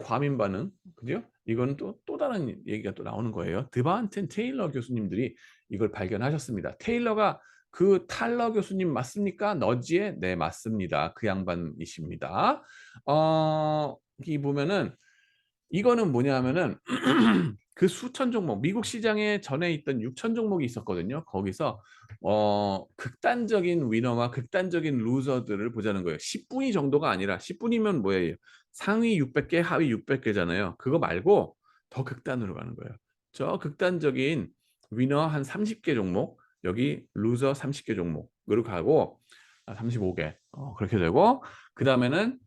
과민 반응, 그죠? 이건 또 다른 얘기가 또 나오는 거예요. 드반텐 테일러 교수님들이 이걸 발견하셨습니다. 테일러가 그 탈러 교수님 맞습니까? 너지에 네 맞습니다. 그 양반이십니다. 이 보면은 이거는 뭐냐 하면은 그 수천 종목, 미국 시장에 전에 있던 6천 종목이 있었거든요. 거기서 극단적인 위너와 극단적인 루저들을 보자는 거예요. 10분위 정도가 아니라, 10분이면 뭐예요? 상위 600개, 하위 600개잖아요. 그거 말고 더 극단으로 가는 거예요. 저 극단적인 위너 한 30개 종목, 여기 루저 30개 종목으로 가고, 35개 그렇게 되고, 그다음에는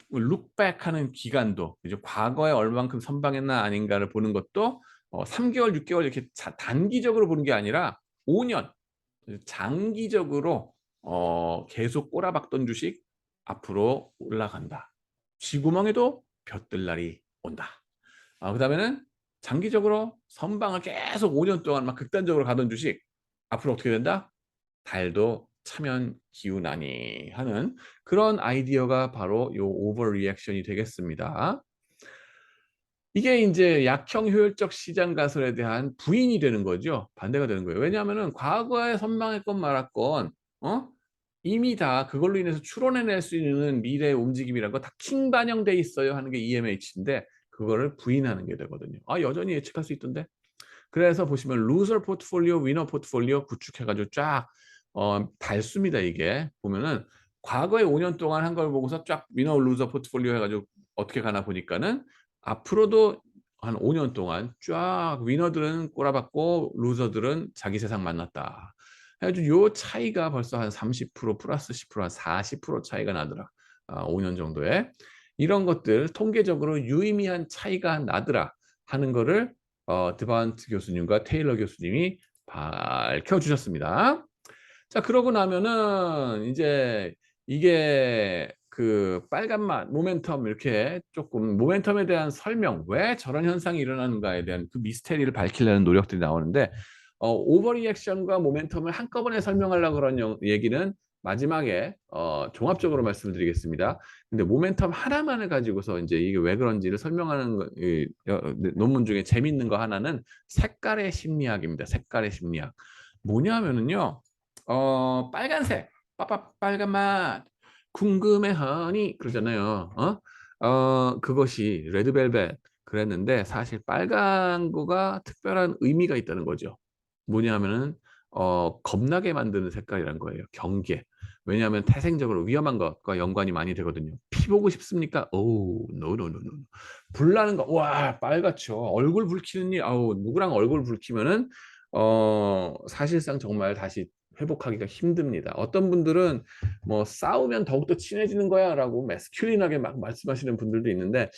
룩백하는 기간도 이제 과거에 얼만큼 선방했나 아닌가를 보는 것도 3개월, 6개월 이렇게 단기적으로 보는 게 아니라 5년 장기적으로 계속 꼬라박던 주식 앞으로 올라간다. 쥐구멍에도 벼뜰 날이 온다. 그다음에는 장기적으로 선방을 계속 5년 동안 막 극단적으로 가던 주식 앞으로 어떻게 된다? 달도 차면 기운하니 하는 그런 아이디어가 바로 요 오버 리액션이 되겠습니다. 이게 이제 약형 효율적 시장 가설에 대한 부인이 되는 거죠. 반대가 되는 거예요. 왜냐하면은 과거에 선방했건 말았건 이미 다 그걸로 인해서 추론해낼 수 있는 미래의 움직임이란 거 다 킹 반영돼 있어요 하는 게 EMH인데, 그거를 부인하는 게 되거든요. 여전히 예측할 수 있던데. 그래서 보시면 루저 포트폴리오, 위너 포트폴리오 구축해 가지고 쫙 달습니다. 이게 보면은 과거에 5년 동안 한 걸 보고서 쫙 위너 루저 포트폴리오 해 가지고 어떻게 가나 보니까는, 앞으로도 한 5년 동안 쫙 위너들은 꼬라박고 루저들은 자기 세상 만났다. 해 가지고 요 차이가 벌써 한 30% 플러스 10%, 한 40% 차이가 나더라. 5년 정도에. 이런 것들 통계적으로 유의미한 차이가 나더라 하는 거를 드반트 교수님과 테일러 교수님이 밝혀 주셨습니다. 자, 그러고 나면은 이제 이게 그 빨간맛 모멘텀, 이렇게 조금 모멘텀에 대한 설명, 왜 저런 현상이 일어나는가에 대한 그 미스테리를 밝히려는 노력들이 나오는데, 오버리액션과 모멘텀을 한꺼번에 설명하려고 그런 얘기는 마지막에 종합적으로 말씀드리겠습니다. 근데 모멘텀 하나만을 가지고서 이제 이게 왜 그런지를 설명하는 논문 중에 재밌는 거 하나는 색깔의 심리학입니다. 색깔의 심리학. 뭐냐면은요, 빨간색, 빨간 맛, 궁금해 하니 그러잖아요. 그것이 레드벨벳 그랬는데 사실 빨간 거가 특별한 의미가 있다는 거죠. 뭐냐면은 겁나게 만드는 색깔이란 거예요. 경계. 왜냐하면 태생적으로 위험한 것과 연관이 많이 되거든요. 피 보고 싶습니까? 오, 노노노노. 불 나는 거, 와, 빨갛죠. 얼굴 붉히는 일, 아우, 누구랑 얼굴 붉히면은 사실상 정말 다시 회복하기가 힘듭니다. 어떤 분들은 뭐 싸우면 더욱더 친해지는 거야라고 매스큘린하게 막 말씀하시는 분들도 있는데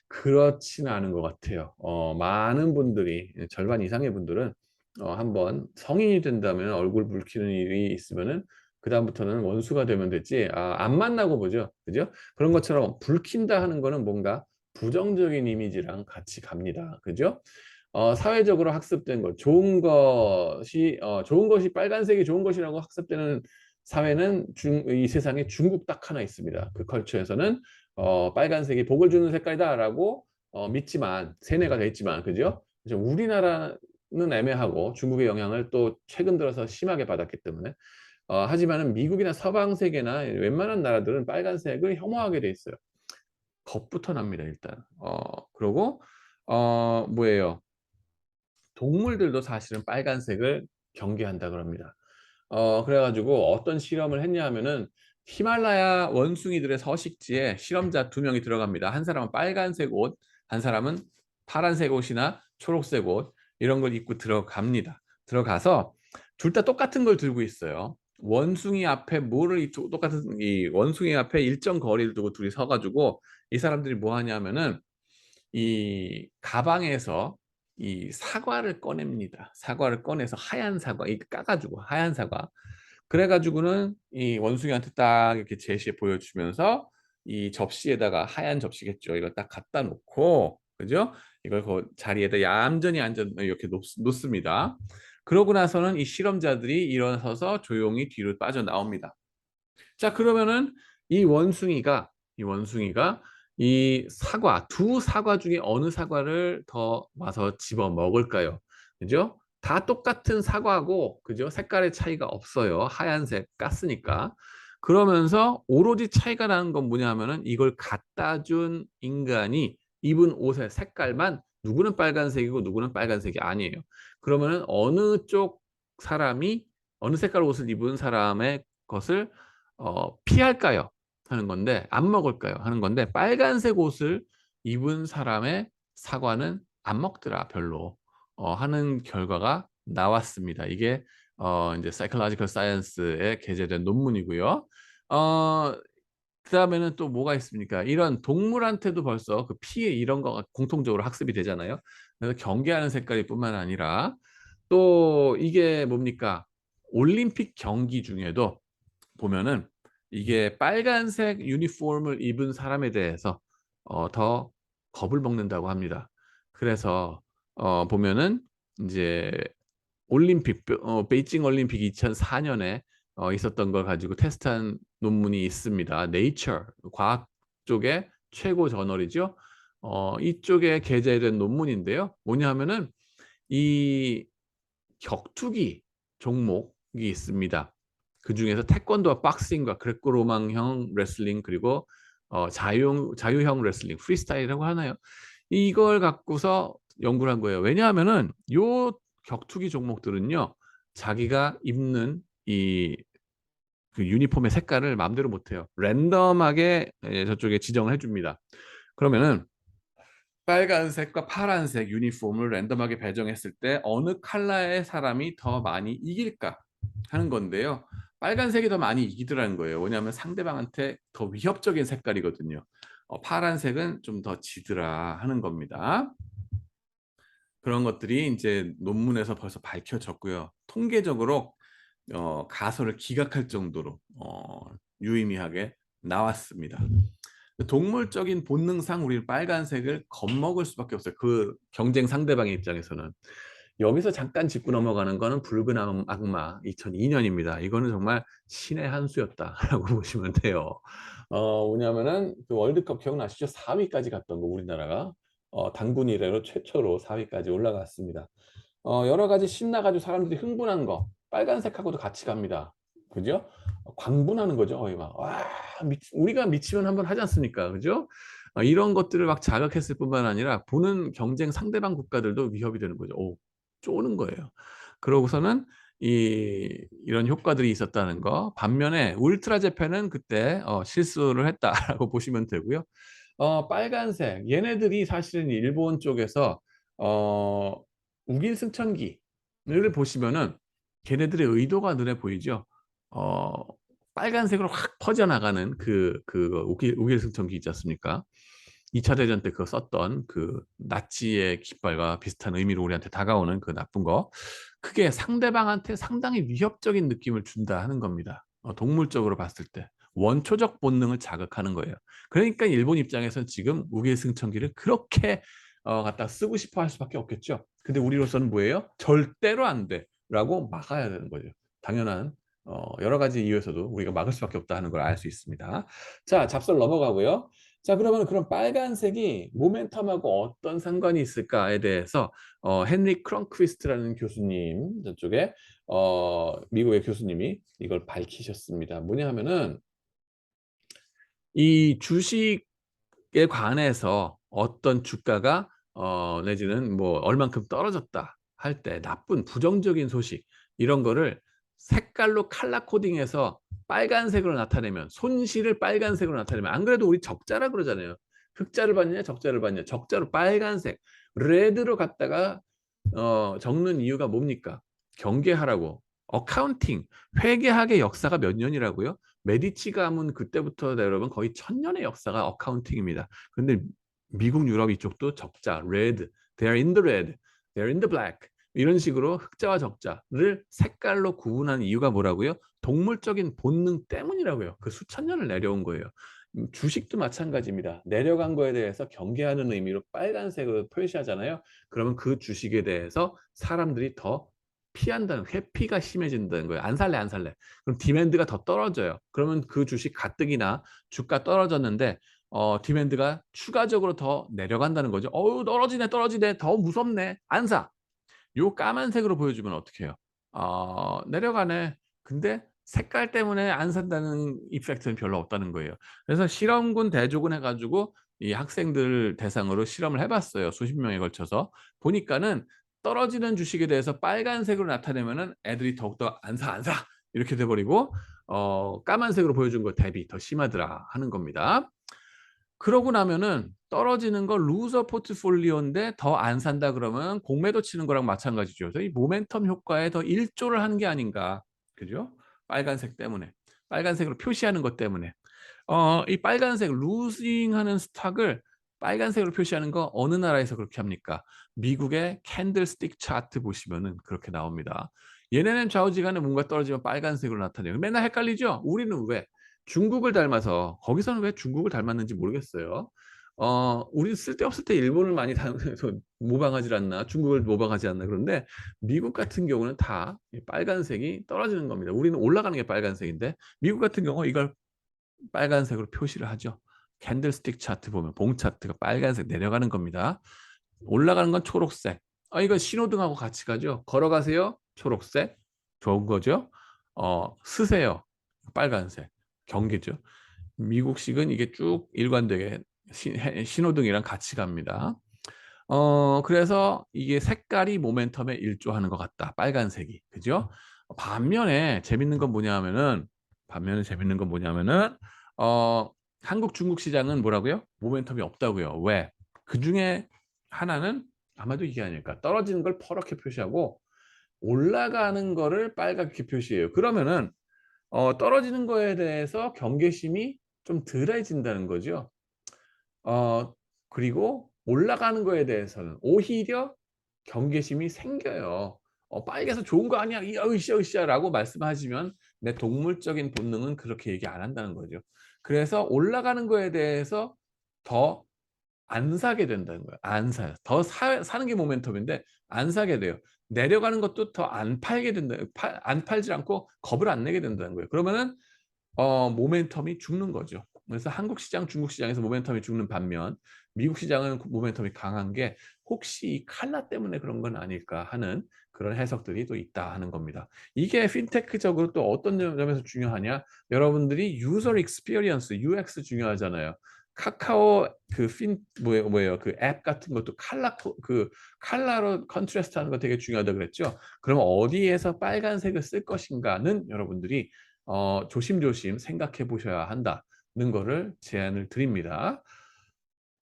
그렇지는 않은 것 같아요. 많은 분들이 절반 이상의 분들은 한번 성인이 된다면 얼굴 붉히는 일이 있으면은 그다음부터는 원수가 되면 됐지 안 만나고 보죠. 그죠? 그런 것처럼 붉힌다 하는 거는 뭔가 부정적인 이미지랑 같이 갑니다. 그죠? 사회적으로 학습된 것, 좋은 것이 빨간색이 좋은 것이라고 학습되는 사회는 이 세상에 중국 딱 하나 있습니다. 그 컬처에서는 빨간색이 복을 주는 색깔이다라고 믿지만 세뇌가 돼 있지만 그죠? 우리나라는 애매하고 중국의 영향을 또 최근 들어서 심하게 받았기 때문에 하지만은 미국이나 서방 세계나 웬만한 나라들은 빨간색을 혐오하게 돼 있어요. 겁부터 납니다 일단. 그리고 뭐예요? 동물들도 사실은 빨간색을 경계한다 그럽니다. 그래가지고 어떤 실험을 했냐 하면은 히말라야 원숭이들의 서식지에 실험자 2명이 들어갑니다. 한 사람은 빨간색 옷, 한 사람은 파란색 옷이나 초록색 옷 이런 걸 입고 들어갑니다. 들어가서 둘 다 똑같은 걸 들고 있어요. 원숭이 앞에 똑같은 이 원숭이 앞에 일정 거리를 두고 둘이 서가지고 이 사람들이 뭐 하냐면은 이 가방에서 이 사과를 꺼냅니다. 사과를 꺼내서 하얀 사과, 이 까가지고 하얀 사과. 그래가지고는 이 원숭이한테 딱 이렇게 제시해 보여주면서 이 접시에다가 하얀 접시겠죠. 이걸 딱 갖다 놓고, 그죠? 이걸 그 자리에다 얌전히 앉아 이렇게 놓습니다. 그러고 나서는 이 실험자들이 일어서서 조용히 뒤로 빠져나옵니다. 자, 그러면은 이 원숭이가 이 사과, 두 사과 중에 어느 사과를 더 와서 집어 먹을까요? 그죠? 다 똑같은 사과고, 그죠? 색깔의 차이가 없어요. 하얀색 깠으니까. 그러면서 오로지 차이가 나는 건 뭐냐 하면은 이걸 갖다 준 인간이 입은 옷의 색깔만 누구는 빨간색이고 누구는 빨간색이 아니에요. 그러면은 어느 색깔 옷을 입은 사람의 것을 피할까요? 하는 건데 안 먹을까요? 하는 건데 빨간색 옷을 입은 사람의 사과는 안 먹더라 별로 하는 결과가 나왔습니다. 이게 이제 Psychological Science에 게재된 논문이고요. 그다음에는 또 뭐가 있습니까? 이런 동물한테도 벌써 그 피해 이런 거가 공통적으로 학습이 되잖아요. 그래서 경계하는 색깔이 뿐만 아니라 또 이게 뭡니까? 올림픽 경기 중에도 보면은 이게 빨간색 유니폼을 입은 사람에 대해서 더 겁을 먹는다고 합니다. 그래서 보면은 이제 베이징 올림픽 2004년에 있었던 걸 가지고 테스트한 논문이 있습니다. Nature 과학 쪽의 최고 저널이죠. 이쪽에 게재된 논문인데요. 뭐냐 하면은 이 격투기 종목이 있습니다. 그 중에서 태권도와 박싱과 그레코로망형 레슬링 그리고 자유형 레슬링 프리스타일이라고 하나요? 이걸 갖고서 연구를 한 거예요. 왜냐하면은 요 격투기 종목들은요 자기가 입는 그 유니폼의 색깔을 마음대로 못해요. 랜덤하게 저쪽에 지정을 해줍니다. 그러면은 빨간색과 파란색 유니폼을 랜덤하게 배정했을 때 어느 컬러의 사람이 더 많이 이길까 하는 건데요. 빨간색이 더 많이 이기더라는 거예요. 왜냐하면 상대방한테 더 위협적인 색깔이거든요. 파란색은 좀 더 지더라 하는 겁니다. 그런 것들이 이제 논문에서 벌써 밝혀졌고요. 통계적으로 가설을 기각할 정도로 유의미하게 나왔습니다. 동물적인 본능상 우리는 빨간색을 겁먹을 수밖에 없어요. 그 경쟁 상대방의 입장에서는. 여기서 잠깐 짚고 넘어가는 거는 붉은 악마 2002년입니다. 이거는 정말 신의 한 수였다라고 보시면 돼요. 뭐냐면은 그 월드컵 기억나시죠? 4위까지 갔던 거 우리나라가 당군 이래로 최초로 4위까지 올라갔습니다. 여러 가지 신나 가지고 사람들이 흥분한 거 빨간색하고도 같이 갑니다. 그죠? 광분하는 거죠. 거의 막 와 우리가 미치면 한번 하지 않습니까? 그죠? 이런 것들을 막 자극했을 뿐만 아니라 보는 경쟁 상대방 국가들도 위협이 되는 거죠. 쪼는 거예요. 그러고서는 이런 효과들이 있었다는 거. 반면에 울트라 재팬은 그때 실수를 했다라고 보시면 되고요. 빨간색 얘네들이 사실은 일본 쪽에서 어 우길승천기를 보시면은 걔네들의 의도가 눈에 보이죠. 어 빨간색으로 확 퍼져나가는 우길승천기 있지 않습니까? 2차 대전 때 그거 썼던 그 나치의 깃발과 비슷한 의미로 우리한테 다가오는 그 나쁜 거. 그게 상대방한테 상당히 위협적인 느낌을 준다 하는 겁니다. 동물적으로 봤을 때. 원초적 본능을 자극하는 거예요. 그러니까 일본 입장에서는 지금 우길승천기를 그렇게 갖다 쓰고 싶어 할 수밖에 없겠죠. 근데 우리로서는 뭐예요? '절대로 안 돼.'라고 막아야 되는 거죠. 당연한 여러 가지 이유에서도 우리가 막을 수밖에 없다 하는 걸 알 수 있습니다. 자 잡설 넘어가고요. 자 그러면 그럼 빨간색이 모멘텀하고 어떤 상관이 있을까에 대해서 헨리 크런크위스트라는 교수님 저쪽에 미국의 교수님이 이걸 밝히셨습니다. 뭐냐 하면은 이 주식에 관해서 어떤 주가가 내지는 뭐 얼만큼 떨어졌다 할 때 나쁜 부정적인 소식 이런 거를 색깔로 컬러 코딩해서 빨간색으로 나타내면 손실을 빨간색으로 나타내면 안 그래도 우리 적자라 그러잖아요. 흑자를 봤냐 적자를 봤냐 적자로 빨간색 레드로 갖다가 적는 이유가 뭡니까? 경계하라고. 어카운팅 회계학의 역사가 몇 년이라고요? 메디치 가문 그때부터 여러분 거의 1000년의 역사가 어카운팅입니다. 근데 미국, 유럽 이쪽도 적자, red, they are in the red, they are in the black 이런 식으로 흑자와 적자를 색깔로 구분한 이유가 뭐라고요? 동물적인 본능 때문이라고요. 그 수천 년을 내려온 거예요. 주식도 마찬가지입니다. 내려간 거에 대해서 경계하는 의미로 빨간색으로 표시하잖아요. 그러면 그 주식에 대해서 사람들이 더 피한다는 회피가 심해진다는 거예요. "안 살래, 안 살래." 그럼 디맨드가 더 떨어져요. 그러면 그 주식 가뜩이나 주가 떨어졌는데 디맨드가 추가적으로 더 내려간다는 거죠. "어우 떨어지네, 떨어지네. 더 무섭네. 안 사." 요 까만색으로 보여주면 어떻게 해요? 내려가네. 근데 색깔 때문에 안 산다는 이펙트는 별로 없다는 거예요. 그래서 실험군 대조군 해 가지고 이 학생들 대상으로 실험을 해 봤어요, 수십 명에 걸쳐서. 보니까는 떨어지는 주식에 대해서 빨간색으로 나타내면은 애들이 더욱더 "안 사, 안 사." 이렇게 돼 버리고 까만색으로 보여준 거 대비 더 심하더라 하는 겁니다. 그러고 나면은 떨어지는 거 루저 포트폴리오인데 더 안 산다 그러면 공매도 치는 거랑 마찬가지죠. 그래서 이 모멘텀 효과에 더 일조를 하는 게 아닌가. 그죠? 빨간색 때문에. 빨간색으로 표시하는 것 때문에. 이 빨간색 루징하는 스탁을 빨간색으로 표시하는 거 어느 나라에서 그렇게 합니까? 미국의 캔들스틱 차트 보시면은 그렇게 나옵니다. 얘네는 좌우지간에 뭔가 떨어지면 빨간색으로 나타내요. 맨날 헷갈리죠? 우리는 왜? 중국을 닮아서 거기서는 왜 중국을 닮았는지 모르겠어요. 우리는 쓸데없을 때 일본을 많이 닮아서 모방하질 않나 중국을 모방하지 않나 그런데 미국 같은 경우는 다 이 빨간색이 떨어지는 겁니다. 우리는 올라가는 게 빨간색인데 미국 같은 경우 이걸 빨간색으로 표시를 하죠. 캔들스틱 차트 보면 봉 차트가 빨간색 내려가는 겁니다. 올라가는 건 초록색. 이거 신호등하고 같이 가죠. 걸어가세요. 초록색. 좋은 거죠. 쓰세요. 빨간색. 경계죠. 미국식은 이게 쭉 일관되게 신호등이랑 같이 갑니다. 그래서 이게 색깔이 모멘텀에 일조하는 것 같다. 빨간색이. 그죠? 반면에 재밌는 건 뭐냐면은 한국, 중국 시장은 뭐라고요? 모멘텀이 없다고요. 왜? 그중에 하나는 아마도 이게 아닐까. 떨어지는 걸 퍼렇게 표시하고 올라가는 거를 빨갛게 표시해요. 그러면은 떨어지는 거에 대해서 경계심이 좀 덜해진다는 거죠. 그리고 올라가는 거에 대해서는 오히려 경계심이 생겨요. "빨개서 좋은 거 아니야. 이 으쌰, 으쌰."라고 말씀하시면 내 동물적인 본능은 그렇게 얘기 안 한다는 거죠. 그래서 올라가는 거에 대해서 더 안 사게 된다는 거예요. 안 사요. 더 사는 게 모멘텀인데 안 사게 돼요. 내려가는 것도 더 안 팔게 된다. 안 팔지 않고 겁을 안 내게 된다는 거예요. 그러면은 모멘텀이 죽는 거죠. 그래서 한국 시장, 중국 시장에서 모멘텀이 죽는 반면 미국 시장은 모멘텀이 강한 게 혹시 이 칼라 때문에 그런 건 아닐까 하는 그런 해석들이 또 있다 하는 겁니다. 이게 핀테크적으로 또 어떤 점에서 중요하냐? 여러분들이 유저 익스피리언스, UX 중요하잖아요. 카카오 그 뭐예요? 그 앱 같은 것도 그 칼라로 컨트라스트 하는 거 되게 중요하다고 그랬죠. 그럼 어디에서 빨간색을 쓸 것인가는 여러분들이 조심조심 생각해 보셔야 한다는 거를 제안을 드립니다.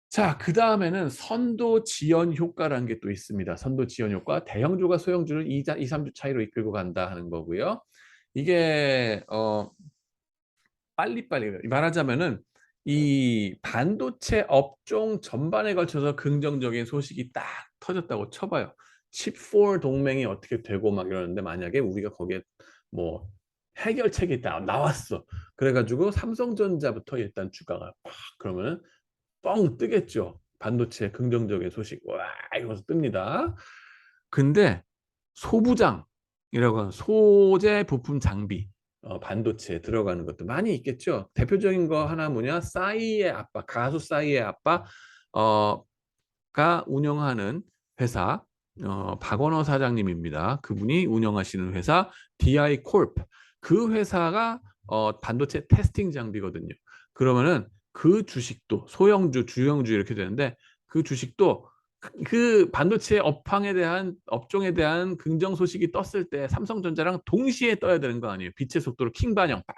자, 그다음에는 선도 지연 효과라는 게 또 있습니다. 선도 지연 효과. 대형주가 소형주를 2~3주 차이로 이끌고 간다 하는 거고요. 이게 빨리빨리 말하자면은 이 반도체 업종 전반에 걸쳐서 긍정적인 소식이 딱 터졌다고 쳐봐요. 칩4 동맹이 어떻게 되고 막 이러는데 만약에 우리가 거기에 뭐 해결책이 딱 나왔어. 그래가지고 삼성전자부터 일단 주가가 팍 그러면은 뻥 뜨겠죠. 반도체 긍정적인 소식. 와, 이러면서 뜹니다. 근데 소부장이라고 하는 소재 부품 장비 반도체에 들어가는 것도 많이 있겠죠. 대표적인 거 하나 뭐냐? 싸이의 아빠, 가수 싸이의 아빠 가 운영하는 회사 박원호 사장님입니다. 그분이 운영하시는 회사 DI 콜프. 그 회사가 반도체 테스팅 장비거든요. 그러면은 그 주식도 소형주, 주형주 이렇게 되는데 그 주식도 그 반도체 업종에 대한 긍정 소식이 떴을 때 삼성전자랑 동시에 떠야 되는 거 아니에요. 빛의 속도로 킹 반영 팍.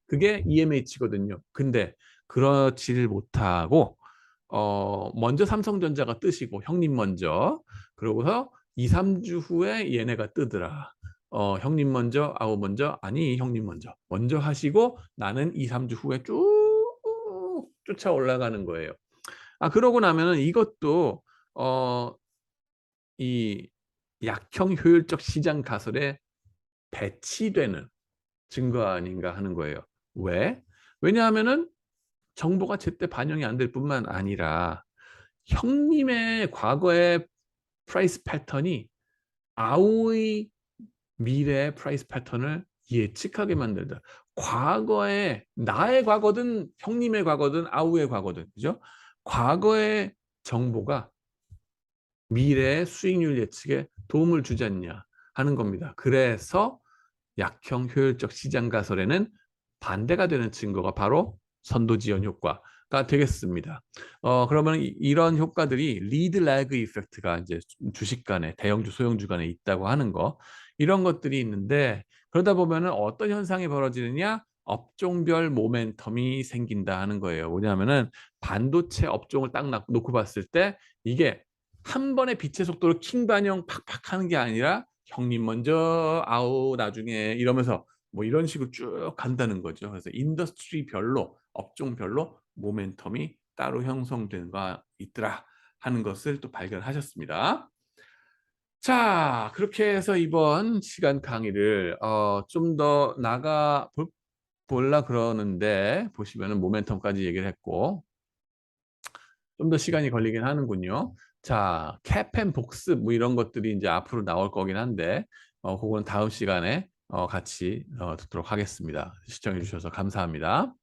그게 EMH거든요. 근데 그렇지를 못하고 먼저 삼성전자가 뜨시고 형님 먼저 그러고서 2~3주 후에 얘네가 뜨더라. 형님 먼저 아우 먼저 아니 형님 먼저 하시고 나는 2~3주 후에 쭉 쫓아 올라가는 거예요. 그러고 나면은 이것도 이 약형 효율적 시장 가설에 배치되는 증거 아닌가 하는 거예요. 왜? 왜냐하면은 정보가 제때 반영이 안 될 뿐만 아니라 형님의 과거의 프라이스 패턴이 아우의 미래의 프라이스 패턴을 예측하게 만들다. 과거에 나의 과거든 형님의 과거든 아우의 과거든 그죠? 과거의 정보가 미래의 수익률 예측에 도움을 주지 않냐 하는 겁니다. 그래서 약형 효율적 시장 가설에는 반대가 되는 증거가 바로 선도지연 효과가 되겠습니다. 그러면 이런 효과들이 리드 라그 이펙트가 이제 주식 간에 대형주 소형주 간에 있다고 하는 거 이런 것들이 있는데 그러다 보면은 어떤 현상이 벌어지느냐 업종별 모멘텀이 생긴다 하는 거예요. 뭐냐면은 반도체 업종을 딱 놓고 봤을 때 이게 한 번에 빛의 속도로 킹 반영 팍팍 하는 게 아니라 형님 먼저 아우 나중에 이러면서 뭐 이런 식으로 쭉 간다는 거죠. 그래서 인더스트리별로 업종별로 모멘텀이 따로 형성되는 거 있더라 하는 것을 또 발견하셨습니다. 자, 그렇게 해서 이번 시간 강의를 좀 더 나가 볼라 그러는데 보시면은 모멘텀까지 얘기를 했고 좀 더 시간이 걸리긴 하는군요. 자, 캡앤 복습 뭐 이런 것들이 이제 앞으로 나올 거긴 한데 그거는 다음 시간에 같이 듣도록 하겠습니다. 시청해 주셔서 감사합니다.